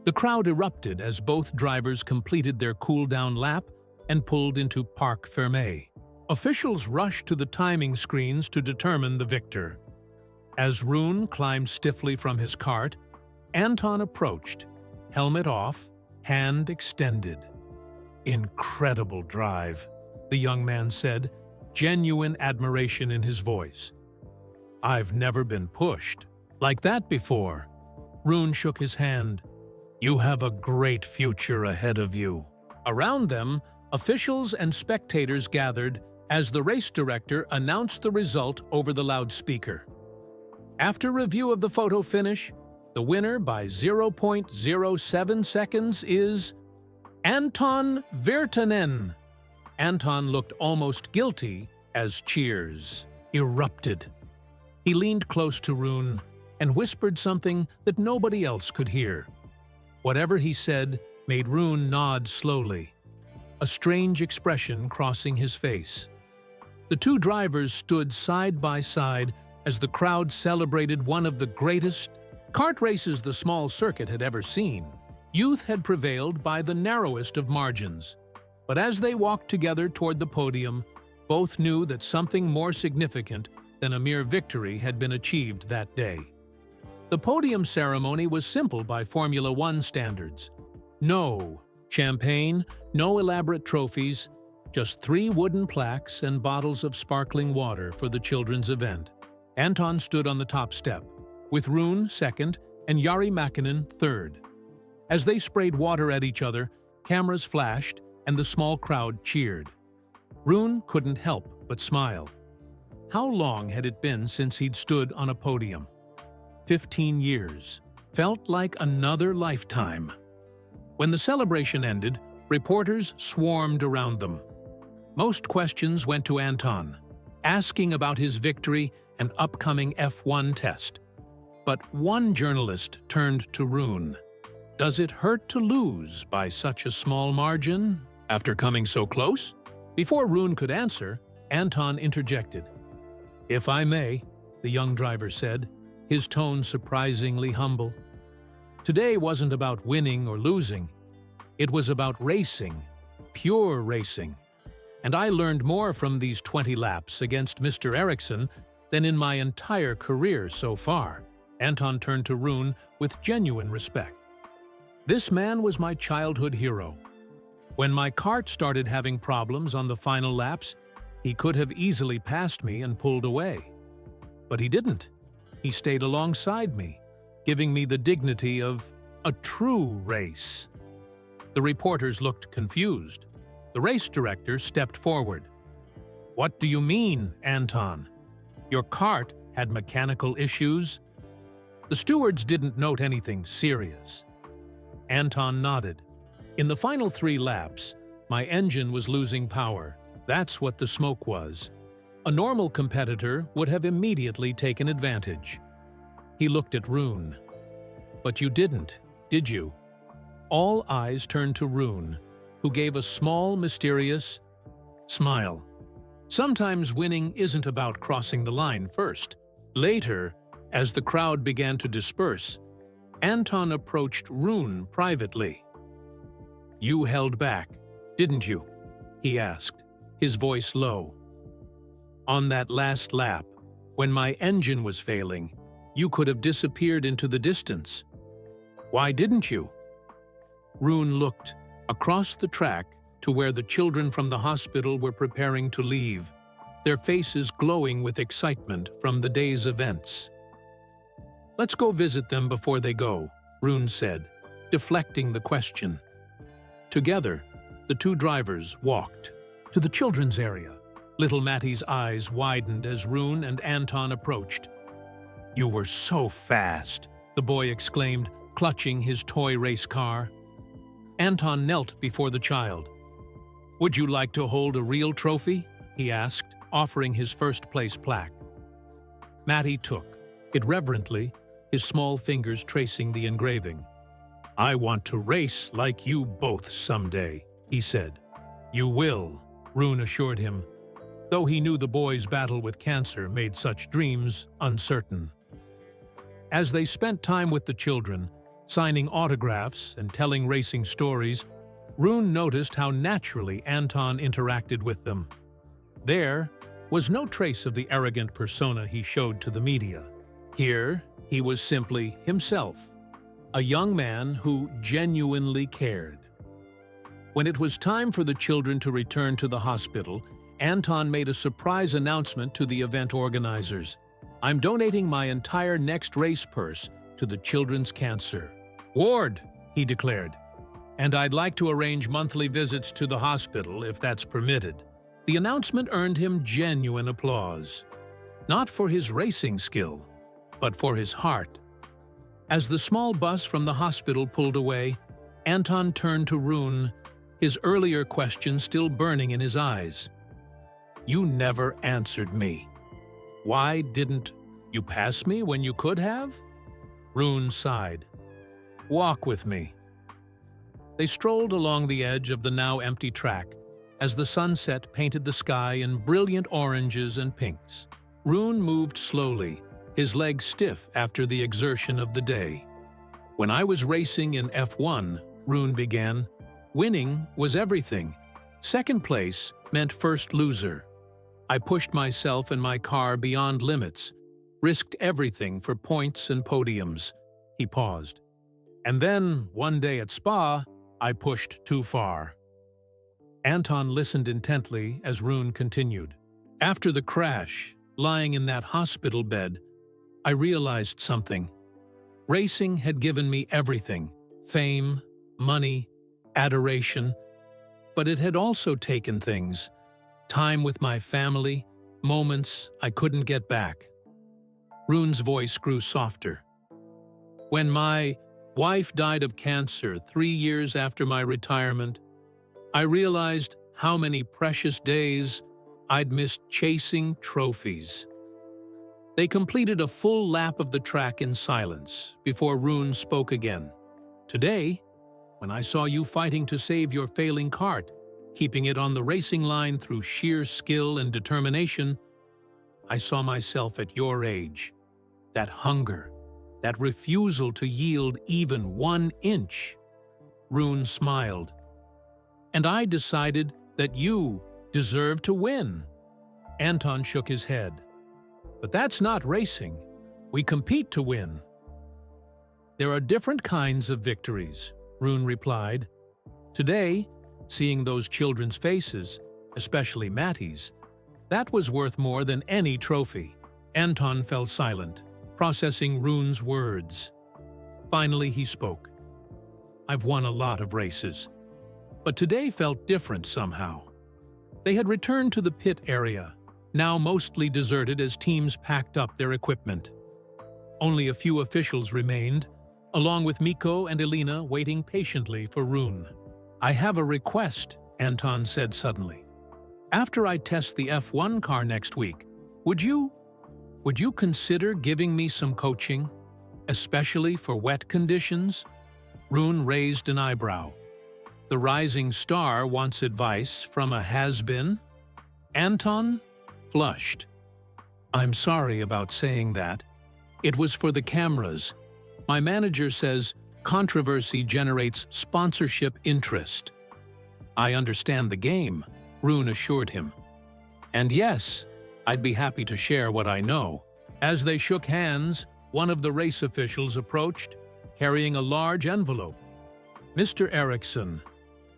The crowd erupted as both drivers completed their cool-down lap and pulled into Parc Fermé. Officials rushed to the timing screens to determine the victor. As Rune climbed stiffly from his kart, Anton approached, helmet off, hand extended. "Incredible drive," the young man said, genuine admiration in his voice. "I've never been pushed like that before." Rune shook his hand. "You have a great future ahead of you." Around them, officials and spectators gathered as the race director announced the result over the loudspeaker. After review of the photo finish, the winner by 0.07 seconds is Anton Virtanen. Anton looked almost guilty as cheers erupted. He leaned close to Rune and whispered something that nobody else could hear. Whatever he said made Rune nod slowly, a strange expression crossing his face. The two drivers stood side by side as the crowd celebrated one of the greatest kart races the small circuit had ever seen. Youth had prevailed by the narrowest of margins, but as they walked together toward the podium, both knew that something more significant than a mere victory had been achieved that day. The podium ceremony was simple by Formula One standards. No champagne, no elaborate trophies, just 3 wooden plaques and bottles of sparkling water for the children's event. Anton stood on the top step, with Rune second and Jari Mäkinen third. As they sprayed water at each other, cameras flashed and the small crowd cheered. Rune couldn't help but smile. How long had it been since he'd stood on a podium? 15 years. Felt like another lifetime. When the celebration ended, reporters swarmed around them. Most questions went to Anton, asking about his victory and upcoming F1 test. But one journalist turned to Rune. Does it hurt to lose by such a small margin after coming so close? Before Rune could answer, Anton interjected. If I may, the young driver said, his tone surprisingly humble. Today wasn't about winning or losing. It was about racing, pure racing. And I learned more from these 20 laps against Mr. Eriksson than in my entire career so far. Anton turned to Rune with genuine respect. This man was my childhood hero. When my kart started having problems on the final laps, he could have easily passed me and pulled away. But he didn't. He stayed alongside me, giving me the dignity of a true race. The reporters looked confused. The race director stepped forward. What do you mean, Anton? Your kart had mechanical issues? The stewards didn't note anything serious. Anton nodded. In the final 3 laps, my engine was losing power. That's what the smoke was. A normal competitor would have immediately taken advantage. He looked at Rune. But you didn't, did you? All eyes turned to Rune, who gave a small, mysterious smile. Sometimes winning isn't about crossing the line first. Later, as the crowd began to disperse, Anton approached Rune privately. You held back, didn't you? He asked, his voice low. On that last lap, when my engine was failing, you could have disappeared into the distance. Why didn't you? Rune looked across the track to where the children from the hospital were preparing to leave, their faces glowing with excitement from the day's events. Let's go visit them before they go, Rune said, deflecting the question. Together, the 2 drivers walked to the children's area. Little Matty's eyes widened as Rune and Anton approached. You were so fast, the boy exclaimed, clutching his toy race car. Anton knelt before the child. Would you like to hold a real trophy? He asked, offering his first-place plaque. Matty took it reverently, his small fingers tracing the engraving. I want to race like you both someday, he said. You will, Rune assured him, though he knew the boy's battle with cancer made such dreams uncertain. As they spent time with the children, signing autographs and telling racing stories, Rune noticed how naturally Anton interacted with them. There was no trace of the arrogant persona he showed to the media. Here, he was simply himself, a young man who genuinely cared. When it was time for the children to return to the hospital, Anton made a surprise announcement to the event organizers. I'm donating my entire next race purse to the children's cancer ward, he declared. And I'd like to arrange monthly visits to the hospital if that's permitted. The announcement earned him genuine applause, not for his racing skill, but for his heart. As the small bus from the hospital pulled away, Anton turned to Rune, his earlier question still burning in his eyes. You never answered me. Why didn't you pass me when you could have? Rune sighed. Walk with me. They strolled along the edge of the now empty track as the sunset painted the sky in brilliant oranges and pinks. Rune moved slowly, his legs stiff after the exertion of the day. When I was racing in F1, Rune began, winning was everything. Second place meant first loser. I pushed myself and my car beyond limits, risked everything for points and podiums. He paused. And then, one day at Spa, I pushed too far. Anton listened intently as Rune continued. After the crash, lying in that hospital bed, I realized something. Racing had given me everything: fame, money, adoration. But it had also taken things: time with my family, moments I couldn't get back. Rune's voice grew softer. When my wife died of cancer 3 years after my retirement, I realized how many precious days I'd missed chasing trophies. They completed a full lap of the track in silence before Rune spoke again. Today, when I saw you fighting to save your failing cart, keeping it on the racing line through sheer skill and determination, I saw myself at your age. That hunger, that refusal to yield even 1 inch. Rune smiled. And I decided that you deserve to win. Anton shook his head. But that's not racing. We compete to win. There are different kinds of victories, Rune replied. Today, seeing those children's faces, especially Matty's, that was worth more than any trophy. Anton fell silent, processing Rune's words. Finally, he spoke. I've won a lot of races, but today felt different somehow. They had returned to the pit area, now mostly deserted as teams packed up their equipment. Only a few officials remained, along with Mikko and Elina waiting patiently for Rune. I have a request, Anton said suddenly. After I test the F1 car next week, would you consider giving me some coaching, especially for wet conditions? Rune raised an eyebrow. The rising star wants advice from a has-been? Anton flushed. I'm sorry about saying that. It was for the cameras. My manager says controversy generates sponsorship interest. I understand the game, Rune assured him. And yes, I'd be happy to share what I know. As they shook hands, one of the race officials approached, carrying a large envelope. Mr. Eriksson,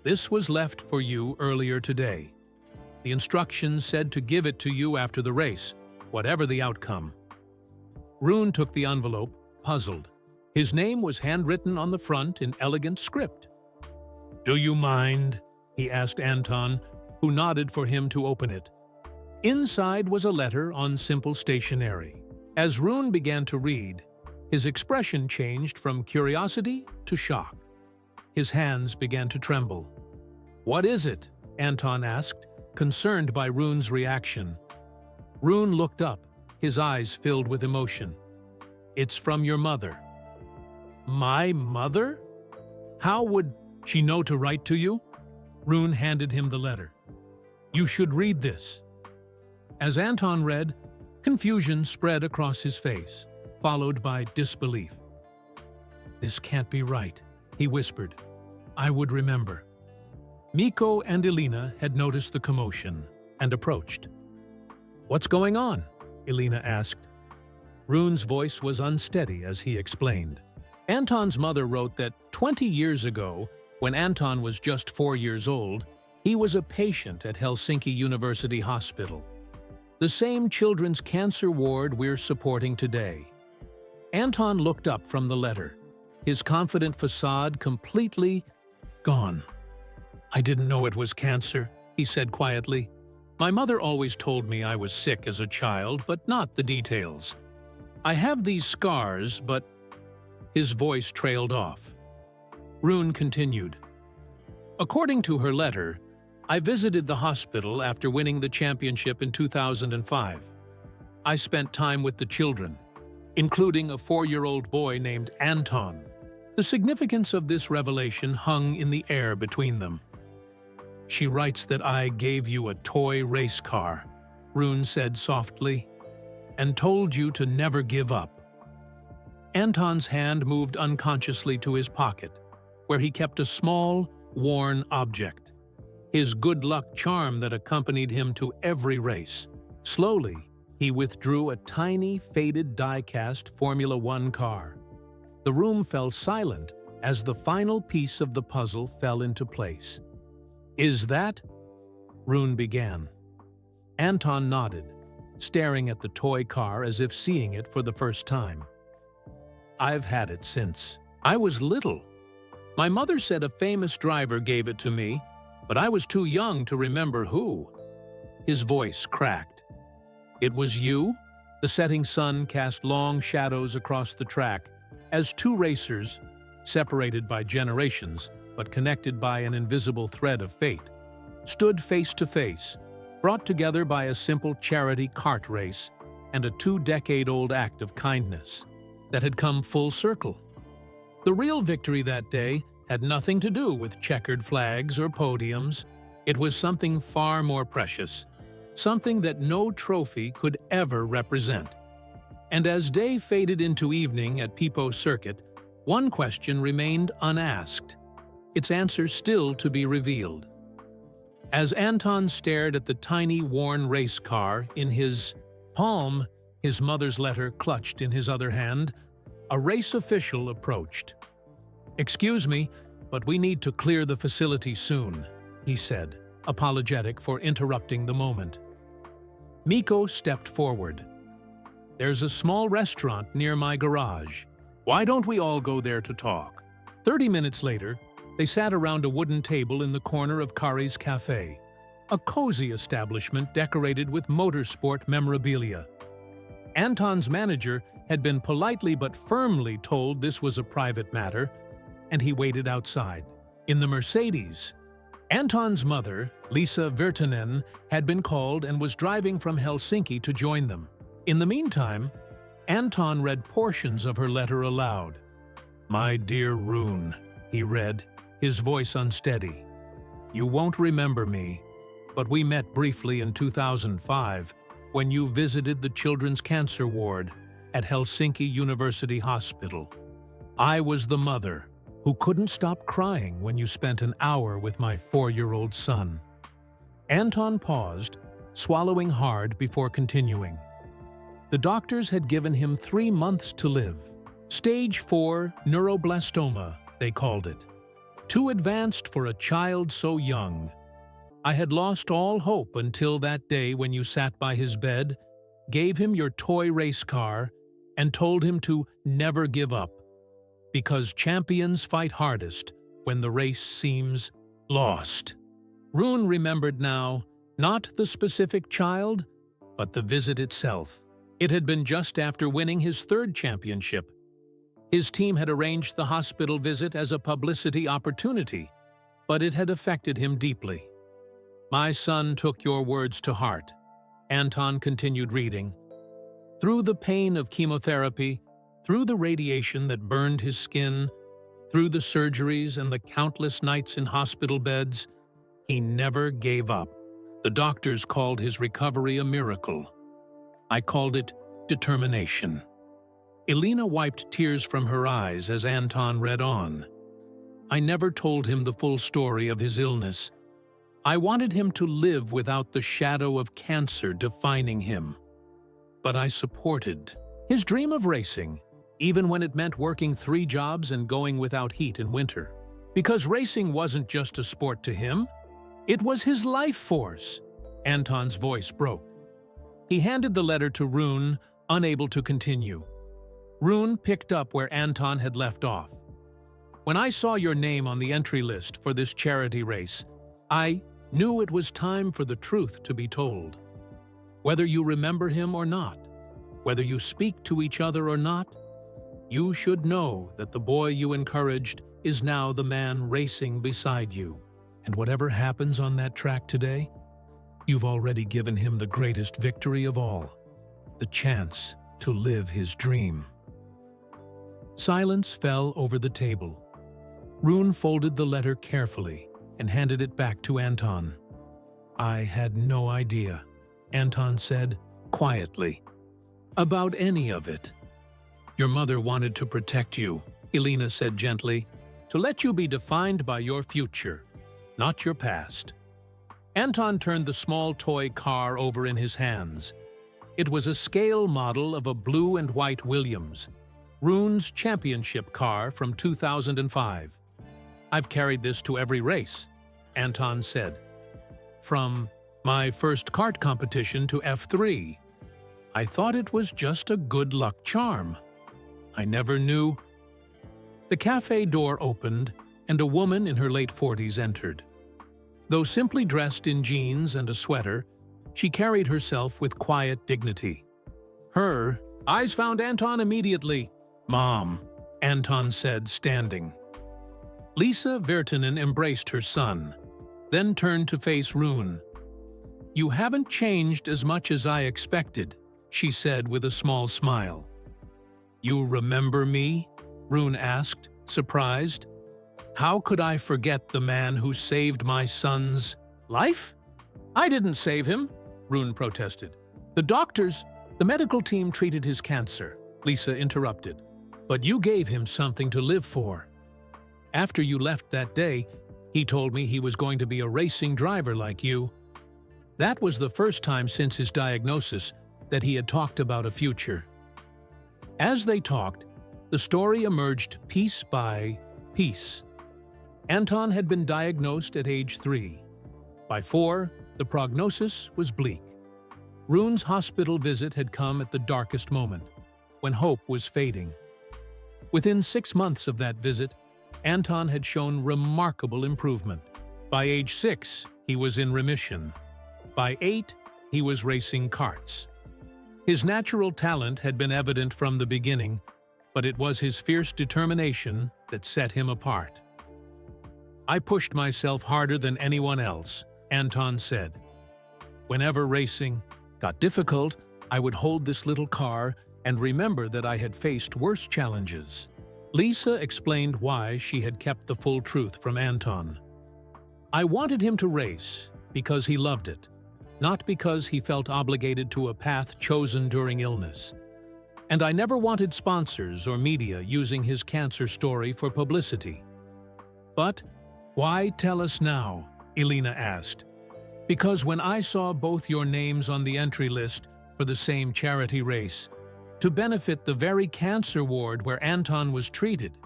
this was left for you earlier today. The instructions said to give it to you after the race, whatever the outcome. Rune took the envelope, puzzled. His name was handwritten on the front in elegant script. Do you mind? He asked Anton, who nodded for him to open it. Inside was a letter on simple stationery. As Rune began to read, his expression changed from curiosity to shock. His hands began to tremble. What is it? Anton asked, concerned by Rune's reaction. Rune looked up, his eyes filled with emotion. It's from your mother. My mother? How would she know to write to you? Rune handed him the letter. You should read this. As Anton read, confusion spread across his face, followed by disbelief. This can't be right, he whispered. I would remember. Mikko and Elina had noticed the commotion and approached. What's going on? Elina asked. Rune's voice was unsteady as he explained. Anton's mother wrote that 20 years ago, when Anton was just 4 years old, he was a patient at Helsinki University Hospital, the same children's cancer ward we're supporting today. Anton looked up from the letter, his confident facade completely gone. I didn't know it was cancer, he said quietly. My mother always told me I was sick as a child, but not the details. I have these scars, but... His voice trailed off. Rune continued. According to her letter, I visited the hospital after winning the championship in 2005. I spent time with the children, including a 4-year-old boy named Anton. The significance of this revelation hung in the air between them. She writes that I gave you a toy race car, Rune said softly, and told you to never give up. Anton's hand moved unconsciously to his pocket, where he kept a small, worn object, his good luck charm that accompanied him to every race. Slowly, he withdrew a tiny, faded die-cast Formula One car. The room fell silent as the final piece of the puzzle fell into place. Is that? Rune began. Anton nodded, staring at the toy car as if seeing it for the first time. I've had it since I was little. My mother said a famous driver gave it to me, but I was too young to remember who. His voice cracked. It was you? The setting sun cast long shadows across the track as two racers, separated by generations but connected by an invisible thread of fate, stood face to face, brought together by a simple charity kart race, and a 2-decade-old act of kindness that had come full circle. The real victory that day had nothing to do with checkered flags or podiums. It was something far more precious, something that no trophy could ever represent. And as day faded into evening at Pipo Circuit, one question remained unasked, its answer still to be revealed. As Anton stared at the tiny, worn race car, in his palm, his mother's letter clutched in his other hand, a race official approached. "Excuse me, but we need to clear the facility soon," he said, apologetic for interrupting the moment. Miko stepped forward. "There's a small restaurant near my garage. Why don't we all go there to talk?" 30 minutes later, they sat around a wooden table in the corner of Kari's Cafe, a cozy establishment decorated with motorsport memorabilia. Anton's manager had been politely but firmly told this was a private matter, and he waited outside. In the Mercedes, Anton's mother, Lisa Virtanen, had been called and was driving from Helsinki to join them. In the meantime, Anton read portions of her letter aloud. "My dear Rune," he read, his voice unsteady. "You won't remember me, but we met briefly in 2005 when you visited the Children's Cancer Ward at Helsinki University Hospital. I was the mother who couldn't stop crying when you spent an hour with my 4-year-old son." Anton paused, swallowing hard before continuing. The doctors had given him 3 months to live. Stage 4 neuroblastoma, they called it. Too advanced for a child so young. I had lost all hope until that day when you sat by his bed, gave him your toy race car, and told him to never give up, because champions fight hardest when the race seems lost. Rune remembered now, not the specific child, but the visit itself. It had been just after winning his 3rd championship. His team had arranged the hospital visit as a publicity opportunity, but it had affected him deeply. "My son took your words to heart," Anton continued reading. "Through the pain of chemotherapy, through the radiation that burned his skin, through the surgeries and the countless nights in hospital beds, he never gave up. The doctors called his recovery a miracle. I called it determination." Elena wiped tears from her eyes as Anton read on. "I never told him the full story of his illness. I wanted him to live without the shadow of cancer defining him. But I supported his dream of racing, even when it meant working 3 jobs and going without heat in winter. Because racing wasn't just a sport to him, it was his life force." Anton's voice broke. He handed the letter to Rune, unable to continue. Rune picked up where Anton had left off. "When I saw your name on the entry list for this charity race, I knew it was time for the truth to be told. Whether you remember him or not, whether you speak to each other or not, you should know that the boy you encouraged is now the man racing beside you. And whatever happens on that track today, you've already given him the greatest victory of all, the chance to live his dream." Silence fell over the table. Rune folded the letter carefully and handed it back to Anton. "I had no idea," Anton said quietly, "about any of it." "Your mother wanted to protect you," Elena said gently, "to let you be defined by your future, not your past." Anton turned the small toy car over in his hands. It was a scale model of a blue and white Williams, Rune's championship car from 2005. "I've carried this to every race," Anton said. "From my first kart competition to F3. I thought it was just a good luck charm. I never knew." The cafe door opened, and a woman in her late 40s entered. Though simply dressed in jeans and a sweater, she carried herself with quiet dignity. Her eyes found Anton immediately. "Mom," Anton said, standing. Lisa Virtanen embraced her son, then turned to face Rune. "You haven't changed as much as I expected," she said with a small smile. "You remember me?" Rune asked, surprised. "How could I forget the man who saved my son's life?" "I didn't save him," Rune protested. The medical team treated his cancer," Lisa interrupted. "But you gave him something to live for. After you left that day, he told me he was going to be a racing driver like you." That was the first time since his diagnosis that he had talked about a future. As they talked, the story emerged piece by piece. Anton had been diagnosed at age 3. By 4, the prognosis was bleak. Rune's hospital visit had come at the darkest moment, when hope was fading. Within 6 months of that visit, Anton had shown remarkable improvement. By age 6, he was in remission. By 8, he was racing karts. His natural talent had been evident from the beginning, but it was his fierce determination that set him apart. "I pushed myself harder than anyone else," Anton said. "Whenever racing got difficult, I would hold this little car and remember that I had faced worse challenges." Lisa explained why she had kept the full truth from Anton. "I wanted him to race because he loved it, not because he felt obligated to a path chosen during illness. And I never wanted sponsors or media using his cancer story for publicity." "But why tell us now?" Elena asked. "Because when I saw both your names on the entry list for the same charity race, to benefit the very cancer ward where Anton was treated,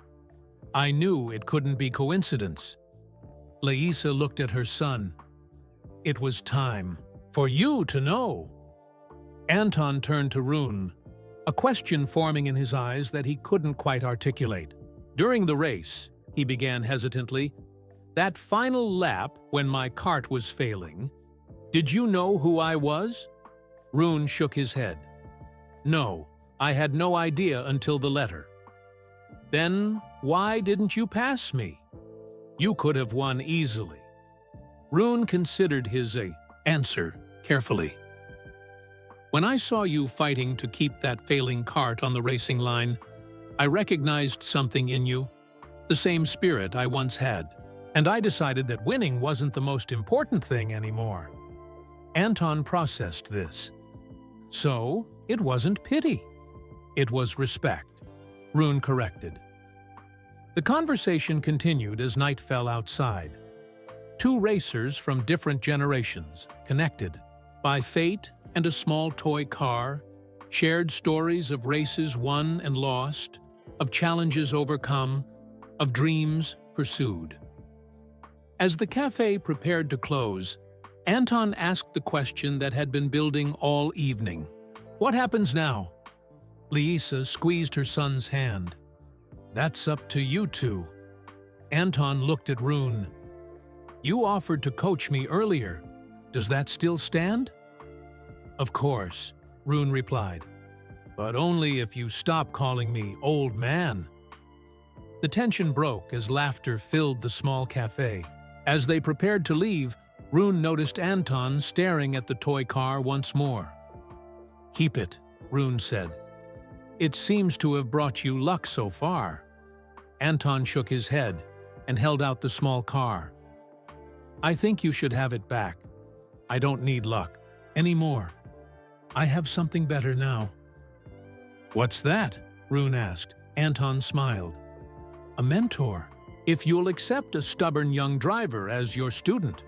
I knew it couldn't be coincidence." Lisa looked at her son. "It was time for you to know." Anton turned to Rune, a question forming in his eyes that he couldn't quite articulate. "During the race," he began hesitantly, "that final lap when my cart was failing, did you know who I was?" Rune shook his head. "No, I had no idea until the letter." "Then why didn't you pass me? You could have won easily." Rune considered his answer carefully. "When I saw you fighting to keep that failing cart on the racing line, I recognized something in you, the same spirit I once had, and I decided that winning wasn't the most important thing anymore." Anton processed this. "So, it wasn't pity. It was respect," Rune corrected. The conversation continued as night fell outside. Two racers from different generations, connected by fate and a small toy car, shared stories of races won and lost, of challenges overcome, of dreams pursued. As the cafe prepared to close, Anton asked the question that had been building all evening. "What happens now?" Lisa squeezed her son's hand. "That's up to you two." Anton looked at Rune. "You offered to coach me earlier. Does that still stand?" "Of course," Rune replied. "But only if you stop calling me old man." The tension broke as laughter filled the small cafe. As they prepared to leave, Rune noticed Anton staring at the toy car once more. "Keep it," Rune said. "It seems to have brought you luck so far." Anton shook his head and held out the small car. "I think you should have it back. I don't need luck anymore. I have something better now." "What's that?" Rune asked. Anton smiled. "A mentor, if you'll accept a stubborn young driver as your student."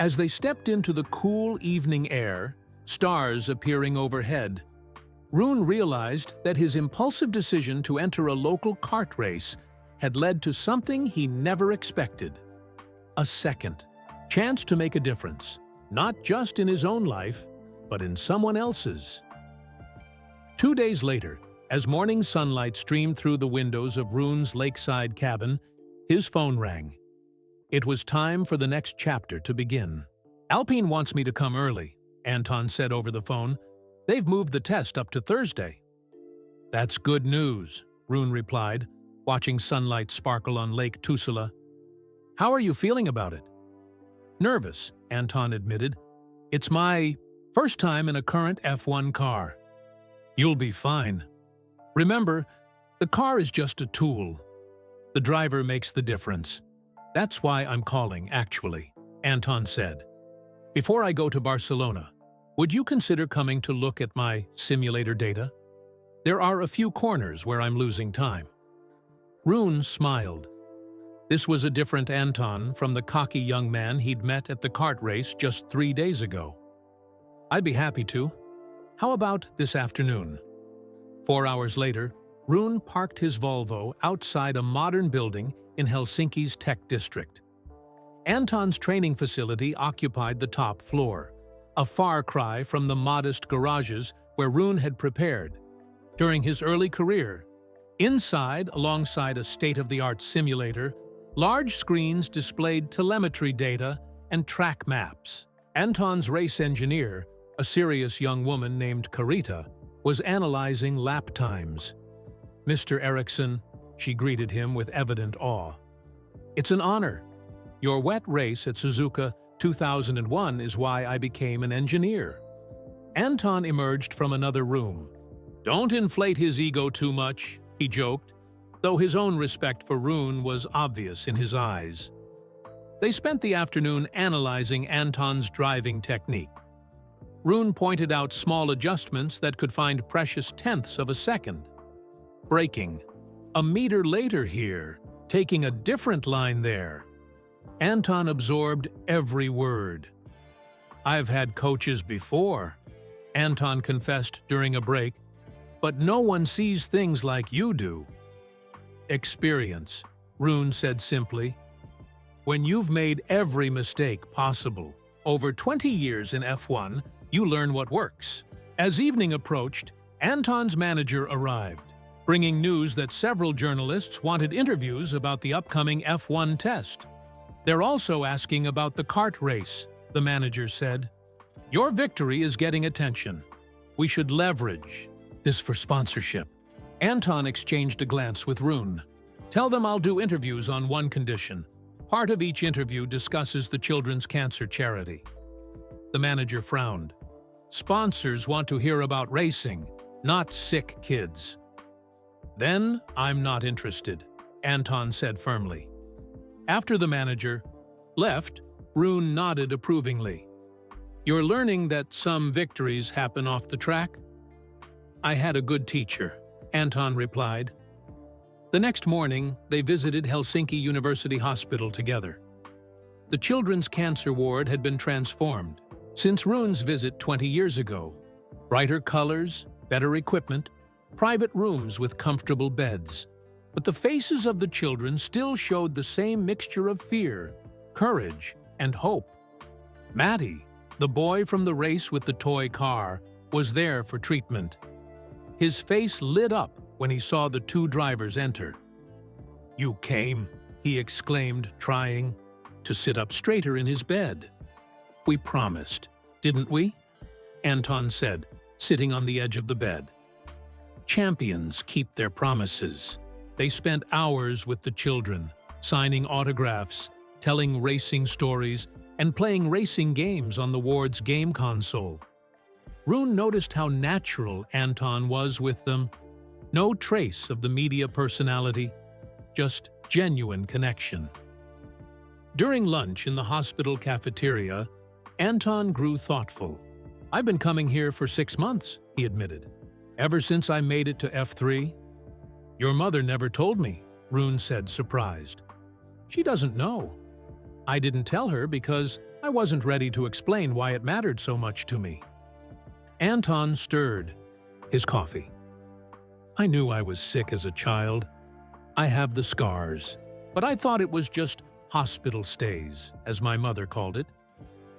As they stepped into the cool evening air, stars appearing overhead, Rune realized that his impulsive decision to enter a local kart race had led to something he never expected. A second chance to make a difference, not just in his own life, but in someone else's. 2 days later, as morning sunlight streamed through the windows of Rune's lakeside cabin, his phone rang. It was time for the next chapter to begin. "Alpine wants me to come early," Anton said over the phone. "They've moved the test up to Thursday." "That's good news," Rune replied, watching sunlight sparkle on Lake Tusula. "How are you feeling about it?" "Nervous," Anton admitted. "It's my First time in a current F1 car. You'll be fine. Remember, the car is just a tool. The driver makes the difference. That's why I'm calling, actually, Anton said. Before I go to Barcelona, would you consider coming to look at my simulator data? There are a few corners where I'm losing time. Rune smiled. This was a different Anton from the cocky young man he'd met at the kart race just 3 days ago. I'd be happy to. How about this afternoon? 4 hours later, Rune parked his Volvo outside a modern building in Helsinki's tech district. Anton's training facility occupied the top floor, a far cry from the modest garages where Rune had prepared during his early career. Inside, alongside a state-of-the-art simulator, large screens displayed telemetry data and track maps. Anton's race engineer, a serious young woman named Karita, was analyzing lap times. "Mr. Eriksson," she greeted him with evident awe. "It's an honor. Your wet race at Suzuka 2001 is why I became an engineer." Anton emerged from another room. "Don't inflate his ego too much," he joked, though his own respect for Rune was obvious in his eyes. They spent the afternoon analyzing Anton's driving technique. Rune pointed out small adjustments that could find precious tenths of a second. Braking. A meter later here, taking a different line there. Anton absorbed every word. "I've had coaches before," Anton confessed during a break, "but no one sees things like you do." "Experience," Rune said simply. "When you've made every mistake possible, over 20 years in F1, you learn what works." As evening approached, Anton's manager arrived, bringing news that several journalists wanted interviews about the upcoming F1 test. "They're also asking about the kart race," the manager said. "Your victory is getting attention. We should leverage this for sponsorship." Anton exchanged a glance with Rune. "Tell them I'll do interviews on one condition. Part of each interview discusses the Children's Cancer Charity." The manager frowned. "Sponsors want to hear about racing, not sick kids." "Then I'm not interested," Anton said firmly. After the manager left, Rune nodded approvingly. "You're learning that some victories happen off the track?" "I had a good teacher," Anton replied. The next morning, they visited Helsinki University Hospital together. The children's cancer ward had been transformed since Rune's visit 20 years ago. Brighter colors, better equipment, private rooms with comfortable beds. But the faces of the children still showed the same mixture of fear, courage, and hope. Matty, the boy from the race with the toy car, was there for treatment. His face lit up when he saw the two drivers enter. "You came," he exclaimed, trying to sit up straighter in his bed. "We promised, didn't we?" Anton said, sitting on the edge of the bed. Champions keep their promises. They spent hours with the children, signing autographs, telling racing stories, and playing racing games on the ward's game console. Rune noticed how natural Anton was with them. No trace of the media personality, just genuine connection. During lunch in the hospital cafeteria, Anton grew thoughtful. "I've been coming here for 6 months," he admitted. "Ever since I made it to F3. "Your mother never told me," Rune said, surprised. "She doesn't know. I didn't tell her because I wasn't ready to explain why it mattered so much to me." Anton stirred his coffee. "I knew I was sick as a child. I have the scars, but I thought it was just hospital stays, as my mother called it.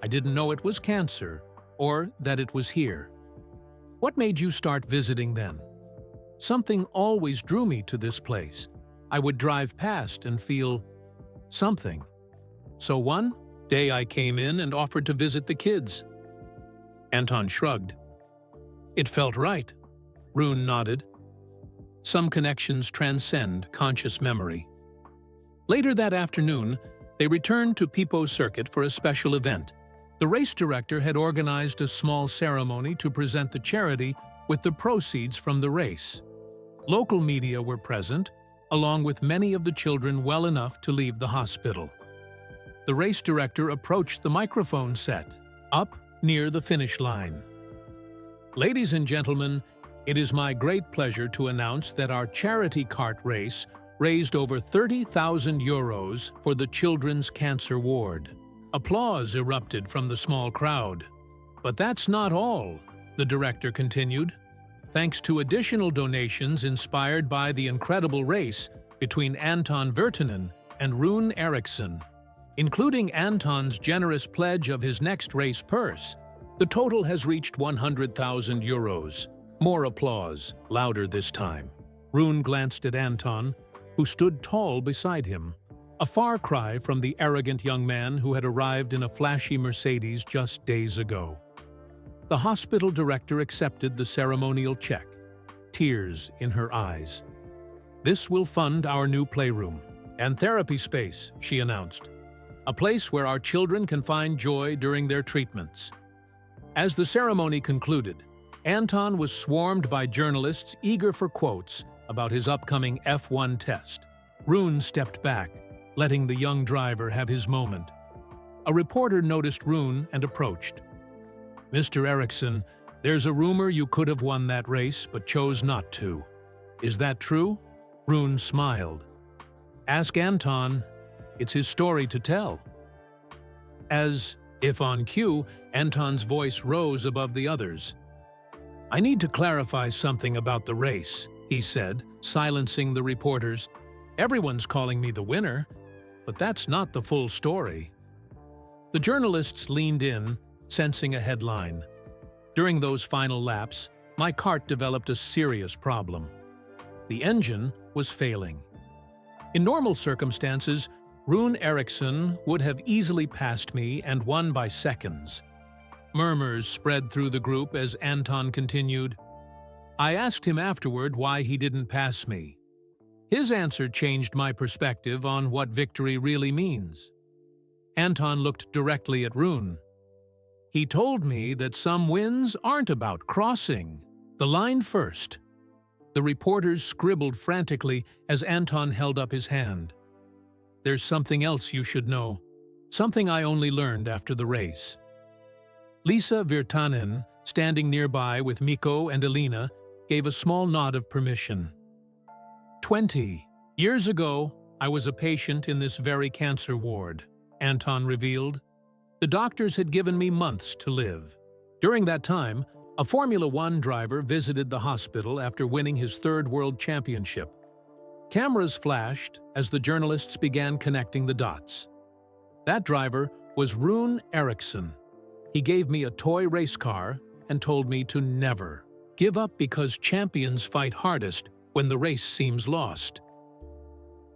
I didn't know it was cancer, or that it was here." "What made you start visiting then?" "Something always drew me to this place. I would drive past and feel something. So one day I came in and offered to visit the kids." Anton shrugged. "It felt right." Rune nodded. Some connections transcend conscious memory. Later that afternoon, they returned to Pipo Circuit for a special event. The race director had organized a small ceremony to present the charity with the proceeds from the race. Local media were present, along with many of the children well enough to leave the hospital. The race director approached the microphone set, up near the finish line. Ladies and gentlemen, it is my great pleasure to announce that our charity kart race raised over 30,000 euros for the Children's Cancer Ward. Applause erupted from the small crowd. But that's not all, the director continued. Thanks to additional donations inspired by the incredible race between Anton Virtanen and Rune Eriksson, including Anton's generous pledge of his next race purse, the total has reached 100,000 euros. More applause, louder this time. Rune glanced at Anton, who stood tall beside him, a far cry from the arrogant young man who had arrived in a flashy Mercedes just days ago. The hospital director accepted the ceremonial check, tears in her eyes. "This will fund our new playroom and therapy space," she announced. "A place where our children can find joy during their treatments." As the ceremony concluded, Anton was swarmed by journalists eager for quotes about his upcoming F1 test. Rune stepped back, letting the young driver have his moment. A reporter noticed Rune and approached. "Mr. Eriksson, there's a rumor you could have won that race but chose not to. Is that true?" Rune smiled. "Ask Anton. It's his story to tell." As if on cue, Anton's voice rose above the others. "I need to clarify something about the race," he said, silencing the reporters. "Everyone's calling me the winner, but that's not the full story." The journalists leaned in, sensing a headline. "During those final laps, my kart developed a serious problem. The engine was failing. In normal circumstances, Rune Eriksson would have easily passed me and won by seconds." Murmurs spread through the group as Anton continued. "I asked him afterward why he didn't pass me. His answer changed my perspective on what victory really means." Anton looked directly at Rune. "He told me that some wins aren't about crossing the line first." The reporters scribbled frantically as Anton held up his hand. "There's something else you should know, something I only learned after the race." Lisa Virtanen, standing nearby with Mikko and Elina, gave a small nod of permission. 20 years ago, I was a patient in this very cancer ward," Anton revealed. "The doctors had given me months to live. During that time, a Formula One driver visited the hospital after winning his third world championship. Cameras flashed as the journalists began connecting the dots. That driver was Rune Eriksson. He gave me a toy race car and told me to never give up because champions fight hardest when the race seems lost."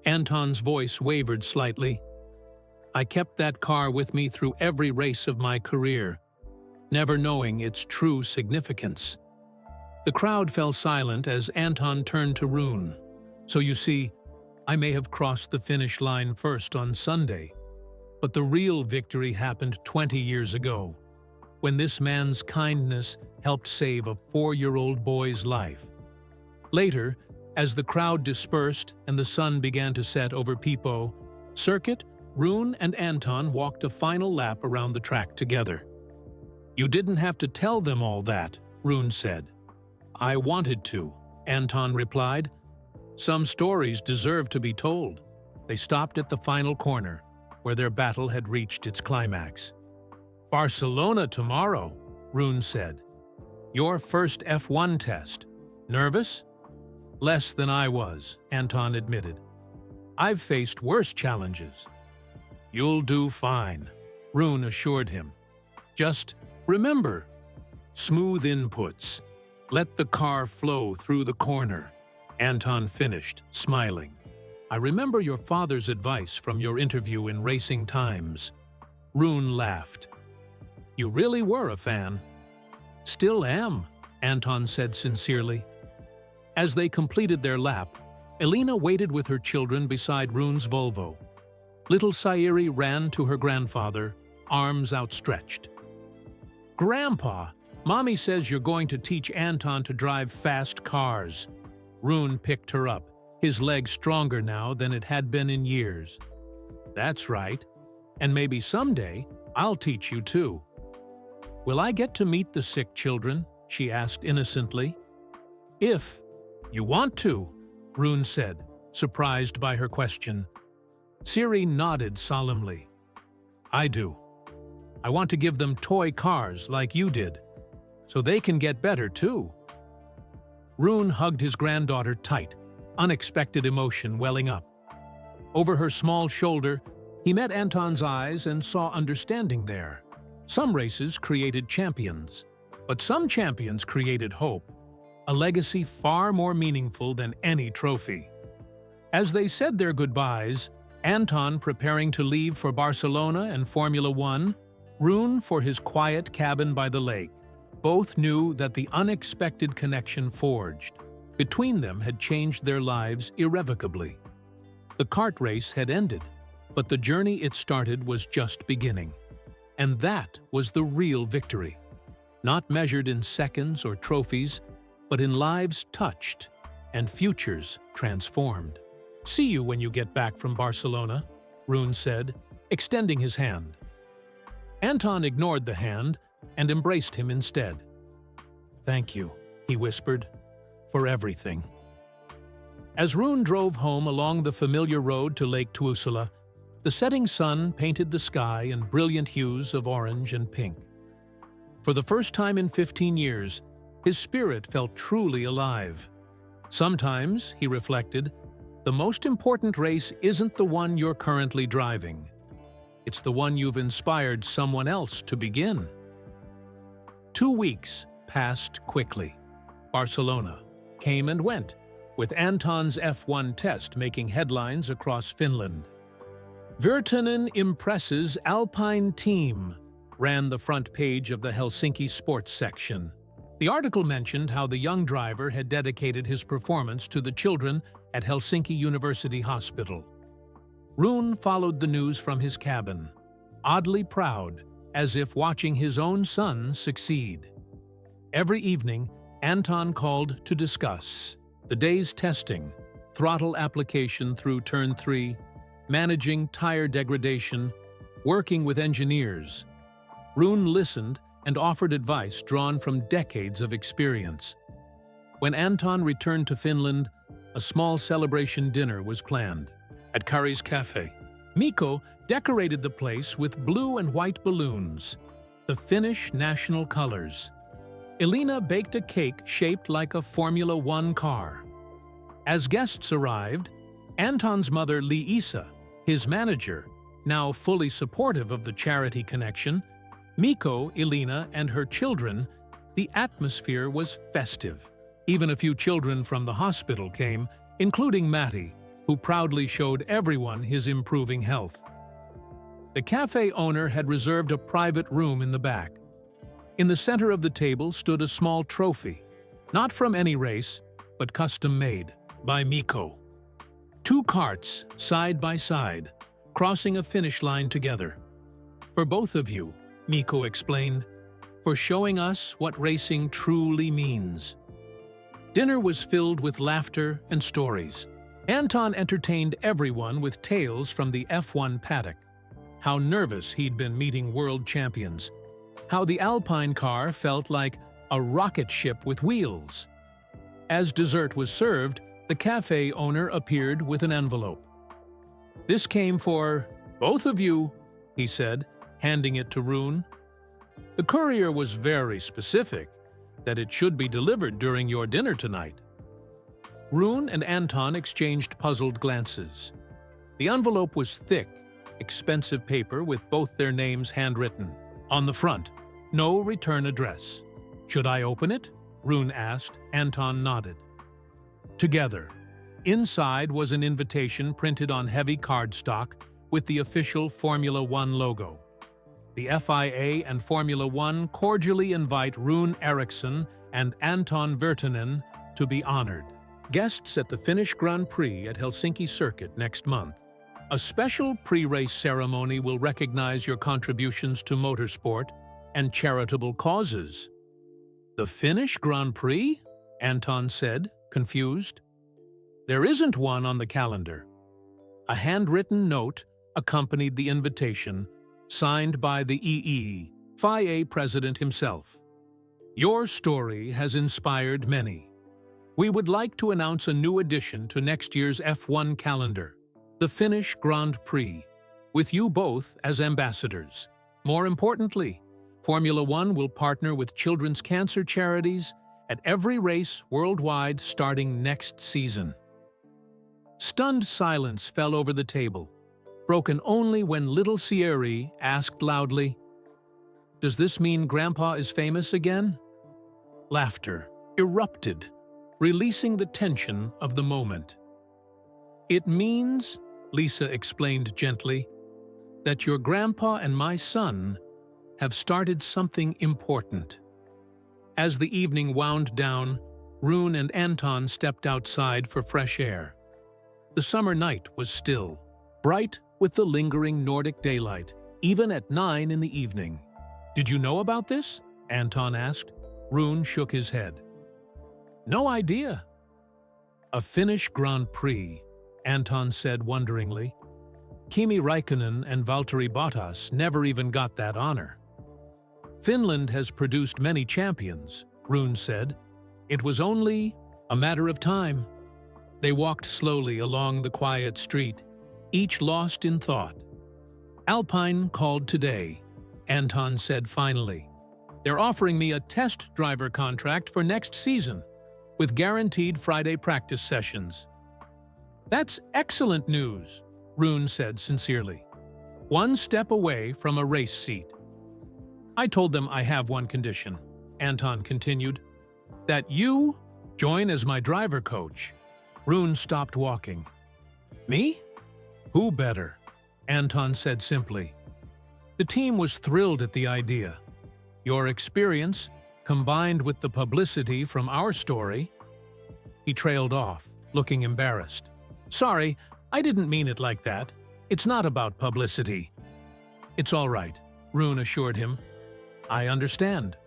Anton's voice wavered slightly. "I kept that car with me through every race of my career, never knowing its true significance." The crowd fell silent as Anton turned to Rune. "So you see, I may have crossed the finish line first on Sunday, but the real victory happened 20 years ago, when this man's kindness helped save a 4-year-old boy's life." Later, as the crowd dispersed and the sun began to set over Pipo Circuit, Rune and Anton walked a final lap around the track together. "You didn't have to tell them all that," Rune said. "I wanted to," Anton replied. "Some stories deserve to be told." They stopped at the final corner, where their battle had reached its climax. "Barcelona tomorrow," Rune said. "Your first F1 test. Nervous?" "Less than I was," Anton admitted. "I've faced worse challenges." "You'll do fine," Rune assured him. "Just remember, smooth inputs. Let the car flow through the corner." Anton finished, smiling. "I remember your father's advice from your interview in Racing Times." Rune laughed. "You really were a fan." "Still am," Anton said sincerely. As they completed their lap, Elina waited with her children beside Rune's Volvo. Little Sayuri ran to her grandfather, arms outstretched. "Grandpa, Mommy says you're going to teach Anton to drive fast cars." Rune picked her up, his leg stronger now than it had been in years. "That's right. And maybe someday I'll teach you too." "Will I get to meet the sick children?" she asked innocently. "If you want to," Rune said, surprised by her question. Siri nodded solemnly. "I do. I want to give them toy cars like you did, so they can get better too." Rune hugged his granddaughter tight, unexpected emotion welling up. Over her small shoulder, he met Anton's eyes and saw understanding there. Some races created champions, but some champions created hope, a legacy far more meaningful than any trophy. As they said their goodbyes, Anton preparing to leave for Barcelona and Formula One, Rune for his quiet cabin by the lake, both knew that the unexpected connection forged between them had changed their lives irrevocably. The kart race had ended, but the journey it started was just beginning. And that was the real victory, not measured in seconds or trophies, but in lives touched and futures transformed. "See you when you get back from Barcelona," Rune said, extending his hand. Anton ignored the hand and embraced him instead. "Thank you," he whispered, "for everything." As Rune drove home along the familiar road to Lake Tuusula, the setting sun painted the sky in brilliant hues of orange and pink. For the first time in 15 years, his spirit felt truly alive. Sometimes, he reflected, the most important race isn't the one you're currently driving. It's the one you've inspired someone else to begin. 2 weeks passed quickly. Barcelona came and went, with Anton's F1 test making headlines across Finland. "Virtanen impresses Alpine team," ran the front page of the Helsinki sports section. The article mentioned how the young driver had dedicated his performance to the children at Helsinki University Hospital. Rune followed the news from his cabin, oddly proud, as if watching his own son succeed. Every evening, Anton called to discuss the day's testing, throttle application through Turn 3, managing tire degradation, working with engineers. Rune listened and offered advice drawn from decades of experience. When Anton returned to Finland, a small celebration dinner was planned at Kari's Cafe. Mikko decorated the place with blue and white balloons, the Finnish national colors. Elina baked a cake shaped like a Formula One car. As guests arrived, Anton's mother Liisa, his manager, now fully supportive of the charity connection, Mikko, Elina, and her children, the atmosphere was festive. Even a few children from the hospital came, including Matti, who proudly showed everyone his improving health. The cafe owner had reserved a private room in the back. In the center of the table stood a small trophy, not from any race, but custom-made by Mikko. 2 karts, side by side, crossing a finish line together. "For both of you," Mikko explained, "for showing us what racing truly means." Dinner was filled with laughter and stories. Anton entertained everyone with tales from the F1 paddock. How nervous he'd been meeting world champions. How the Alpine car felt like a rocket ship with wheels. As dessert was served, the cafe owner appeared with an envelope. "This came for both of you," he said, handing it to Rune. "The courier was very specific, that it should be delivered during your dinner tonight." Rune and Anton exchanged puzzled glances. The envelope was thick, expensive paper with both their names handwritten. On the front, no return address. "Should I open it?" Rune asked. Anton nodded. Together. Inside was an invitation printed on heavy cardstock with the official Formula One logo. The FIA and Formula One cordially invite Rune Eriksson and Anton Virtanen to be honored. Guests at the Finnish Grand Prix at Helsinki Circuit next month. A special pre-race ceremony will recognize your contributions to motorsport and charitable causes. The Finnish Grand Prix? Anton said, confused. There isn't one on the calendar. A handwritten note accompanied the invitation, signed by the FIA president himself. Your story has inspired many. We would like to announce a new addition to next year's F1 calendar, the Finnish Grand Prix, with you both as ambassadors. More importantly, Formula One will partner with children's cancer charities at every race worldwide starting next season. Stunned silence fell over the table, broken only when little Sierra asked loudly, "Does this mean Grandpa is famous again?" Laughter erupted, releasing the tension of the moment. "It means," Lisa explained gently, "that your grandpa and my son have started something important." As the evening wound down, Rune and Anton stepped outside for fresh air. The summer night was still, bright with the lingering Nordic daylight, even at 9 in the evening. "Did you know about this?" Anton asked. Rune shook his head. "No idea." "A Finnish Grand Prix," Anton said wonderingly. "Kimi Räikkönen and Valtteri Bottas never even got that honor." "Finland has produced many champions," Rune said. "It was only a matter of time." They walked slowly along the quiet street, each lost in thought. "Alpine called today," Anton said finally. "They're offering me a test driver contract for next season, with guaranteed Friday practice sessions." "That's excellent news," Rune said sincerely. "One step away from a race seat." "I told them I have one condition," Anton continued, "that you join as my driver coach." Rune stopped walking. "Me? Who better?" Anton said simply. The team was thrilled at the idea. "Your experience, combined with the publicity from our story—" He trailed off, looking embarrassed. "Sorry, I didn't mean it like that. It's not about publicity." "It's all right," Rune assured him. "I understand.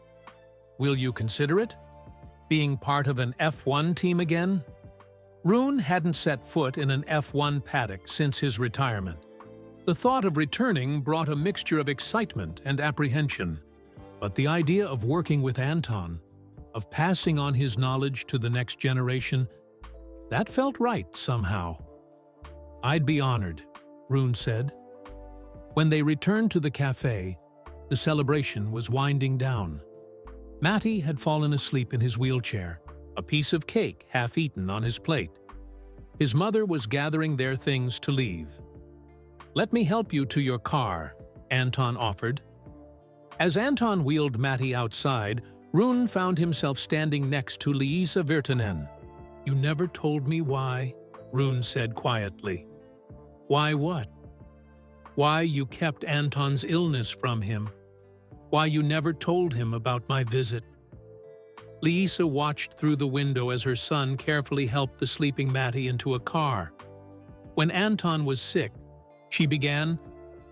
Will you consider it? Being part of an F1 team again?" Rune hadn't set foot in an F1 paddock since his retirement. The thought of returning brought a mixture of excitement and apprehension. But the idea of working with Anton, of passing on his knowledge to the next generation, that felt right somehow. "I'd be honored," Rune said. When they returned to the cafe, the celebration was winding down. Matty had fallen asleep in his wheelchair, a piece of cake half-eaten on his plate. His mother was gathering their things to leave. "Let me help you to your car," Anton offered. As Anton wheeled Matty outside, Rune found himself standing next to Liisa Virtanen. "You never told me why," Rune said quietly. "Why what?" "Why you kept Anton's illness from him. Why you never told him about my visit." Liisa watched through the window as her son carefully helped the sleeping Matty into a car. When Anton was sick, she began,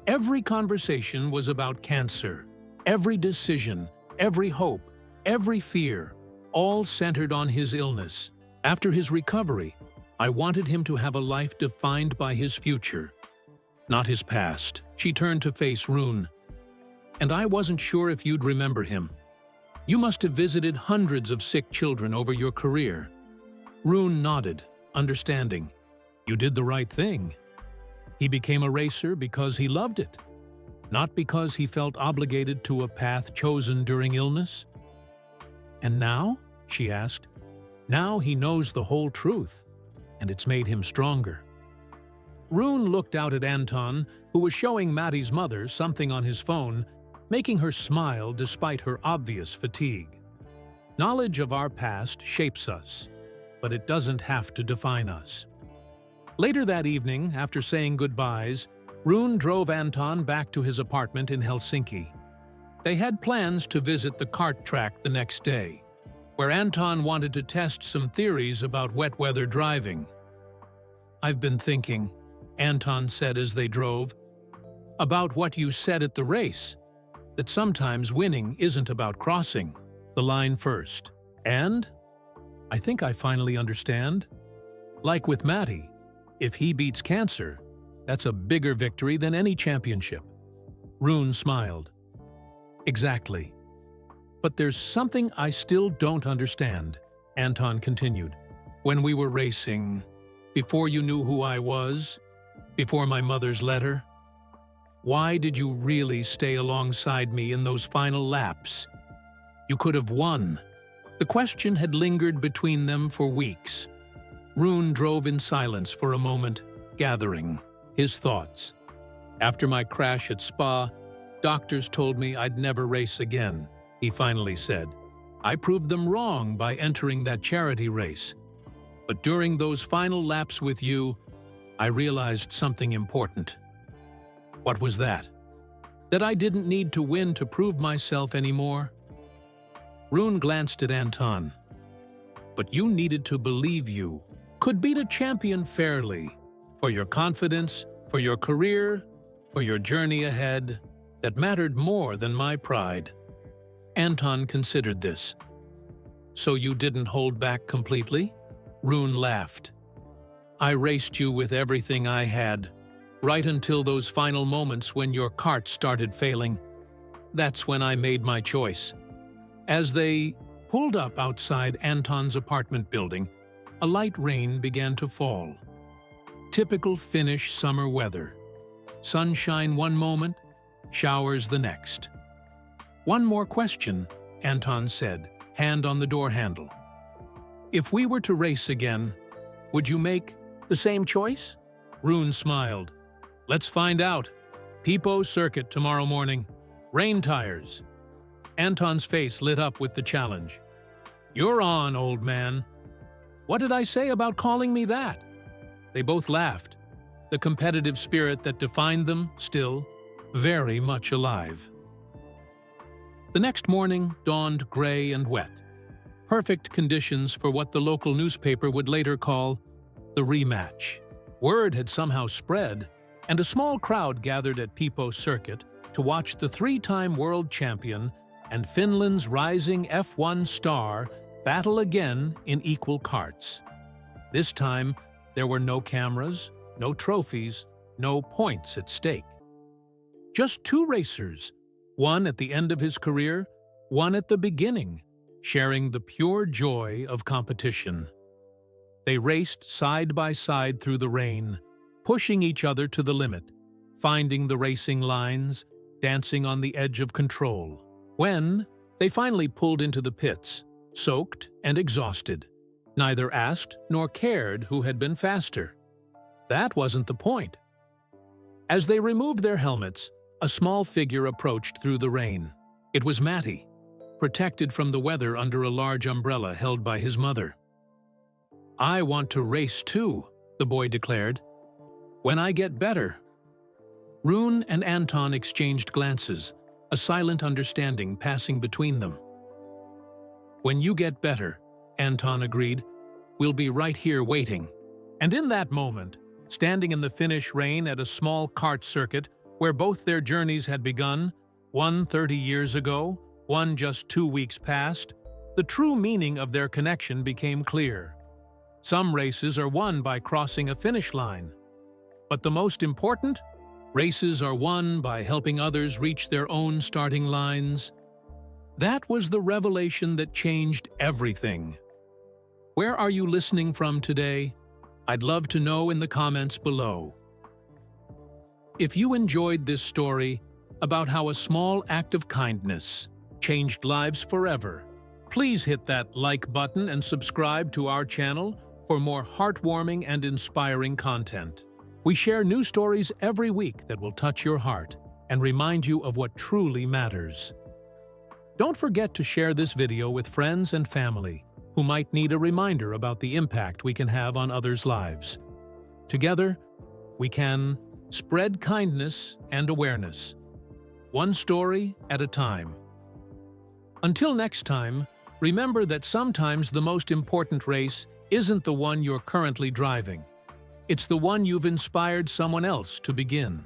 "Every conversation was about cancer. Every decision, every hope, every fear, all centered on his illness. After his recovery, I wanted him to have a life defined by his future, not his past." She turned to face Rune. "And I wasn't sure if you'd remember him. You must have visited hundreds of sick children over your career." Rune nodded, understanding. "You did the right thing. He became a racer because he loved it, not because he felt obligated to a path chosen during illness." "And now?" she asked. "Now he knows the whole truth, and it's made him stronger." Rune looked out at Anton, who was showing Matty's mother something on his phone, making her smile despite her obvious fatigue. "Knowledge of our past shapes us, but it doesn't have to define us." Later that evening, after saying goodbyes, Rune drove Anton back to his apartment in Helsinki. They had plans to visit the kart track the next day, where Anton wanted to test some theories about wet weather driving. "I've been thinking," Anton said as they drove. "About what you said at the race, that sometimes winning isn't about crossing the line first. And I think I finally understand. Like with Matty, if he beats cancer, that's a bigger victory than any championship." Rune smiled. "Exactly. But there's something I still don't understand," Anton continued. "When we were racing, before you knew who I was, before my mother's letter, why did you really stay alongside me in those final laps? You could have won." The question had lingered between them for weeks. Rune drove in silence for a moment, gathering his thoughts. "After my crash at Spa, doctors told me I'd never race again," he finally said. "I proved them wrong by entering that charity race. But during those final laps with you, I realized something important." "What was that?" "That I didn't need to win to prove myself anymore." Rune glanced at Anton. "But you needed to believe you could beat a champion fairly, for your confidence, for your career, for your journey ahead, that mattered more than my pride." Anton considered this. "So you didn't hold back completely?" Rune laughed. "I raced you with everything I had, right until those final moments when your cart started failing. That's when I made my choice." As they pulled up outside Anton's apartment building, a light rain began to fall. Typical Finnish summer weather. Sunshine one moment, showers the next. "One more question," Anton said, hand on the door handle. "If we were to race again, would you make the same choice?" Rune smiled. "Let's find out. Pipo Circuit tomorrow morning. Rain tires." Anton's face lit up with the challenge. "You're on, old man." "What did I say about calling me that?" They both laughed, the competitive spirit that defined them still very much alive. The next morning dawned gray and wet. Perfect conditions for what the local newspaper would later call the rematch. Word had somehow spread, and a small crowd gathered at Pipo Circuit to watch the three-time world champion and Finland's rising F1 star battle again in equal karts. This time, there were no cameras, no trophies, no points at stake. Just two racers, one at the end of his career, one at the beginning, sharing the pure joy of competition. They raced side by side through the rain, pushing each other to the limit, finding the racing lines, dancing on the edge of control. When they finally pulled into the pits, soaked and exhausted, neither asked nor cared who had been faster. That wasn't the point. As they removed their helmets, a small figure approached through the rain. It was Matty, protected from the weather under a large umbrella held by his mother. "I want to race too," the boy declared. "When I get better." Rune and Anton exchanged glances, a silent understanding passing between them. "When you get better," Anton agreed, "we'll be right here waiting." And in that moment, standing in the Finnish rain at a small kart circuit where both their journeys had begun, one 30 years ago, one just 2 weeks past, the true meaning of their connection became clear. Some races are won by crossing a finish line. But the most important, races are won by helping others reach their own starting lines. That was the revelation that changed everything. Where are you listening from today? I'd love to know in the comments below. If you enjoyed this story about how a small act of kindness changed lives forever, please hit that like button and subscribe to our channel for more heartwarming and inspiring content. We share new stories every week that will touch your heart and remind you of what truly matters. Don't forget to share this video with friends and family who might need a reminder about the impact we can have on others' lives. Together, we can spread kindness and awareness, one story at a time. Until next time, remember that sometimes the most important race isn't the one you're currently driving. It's the one you've inspired someone else to begin.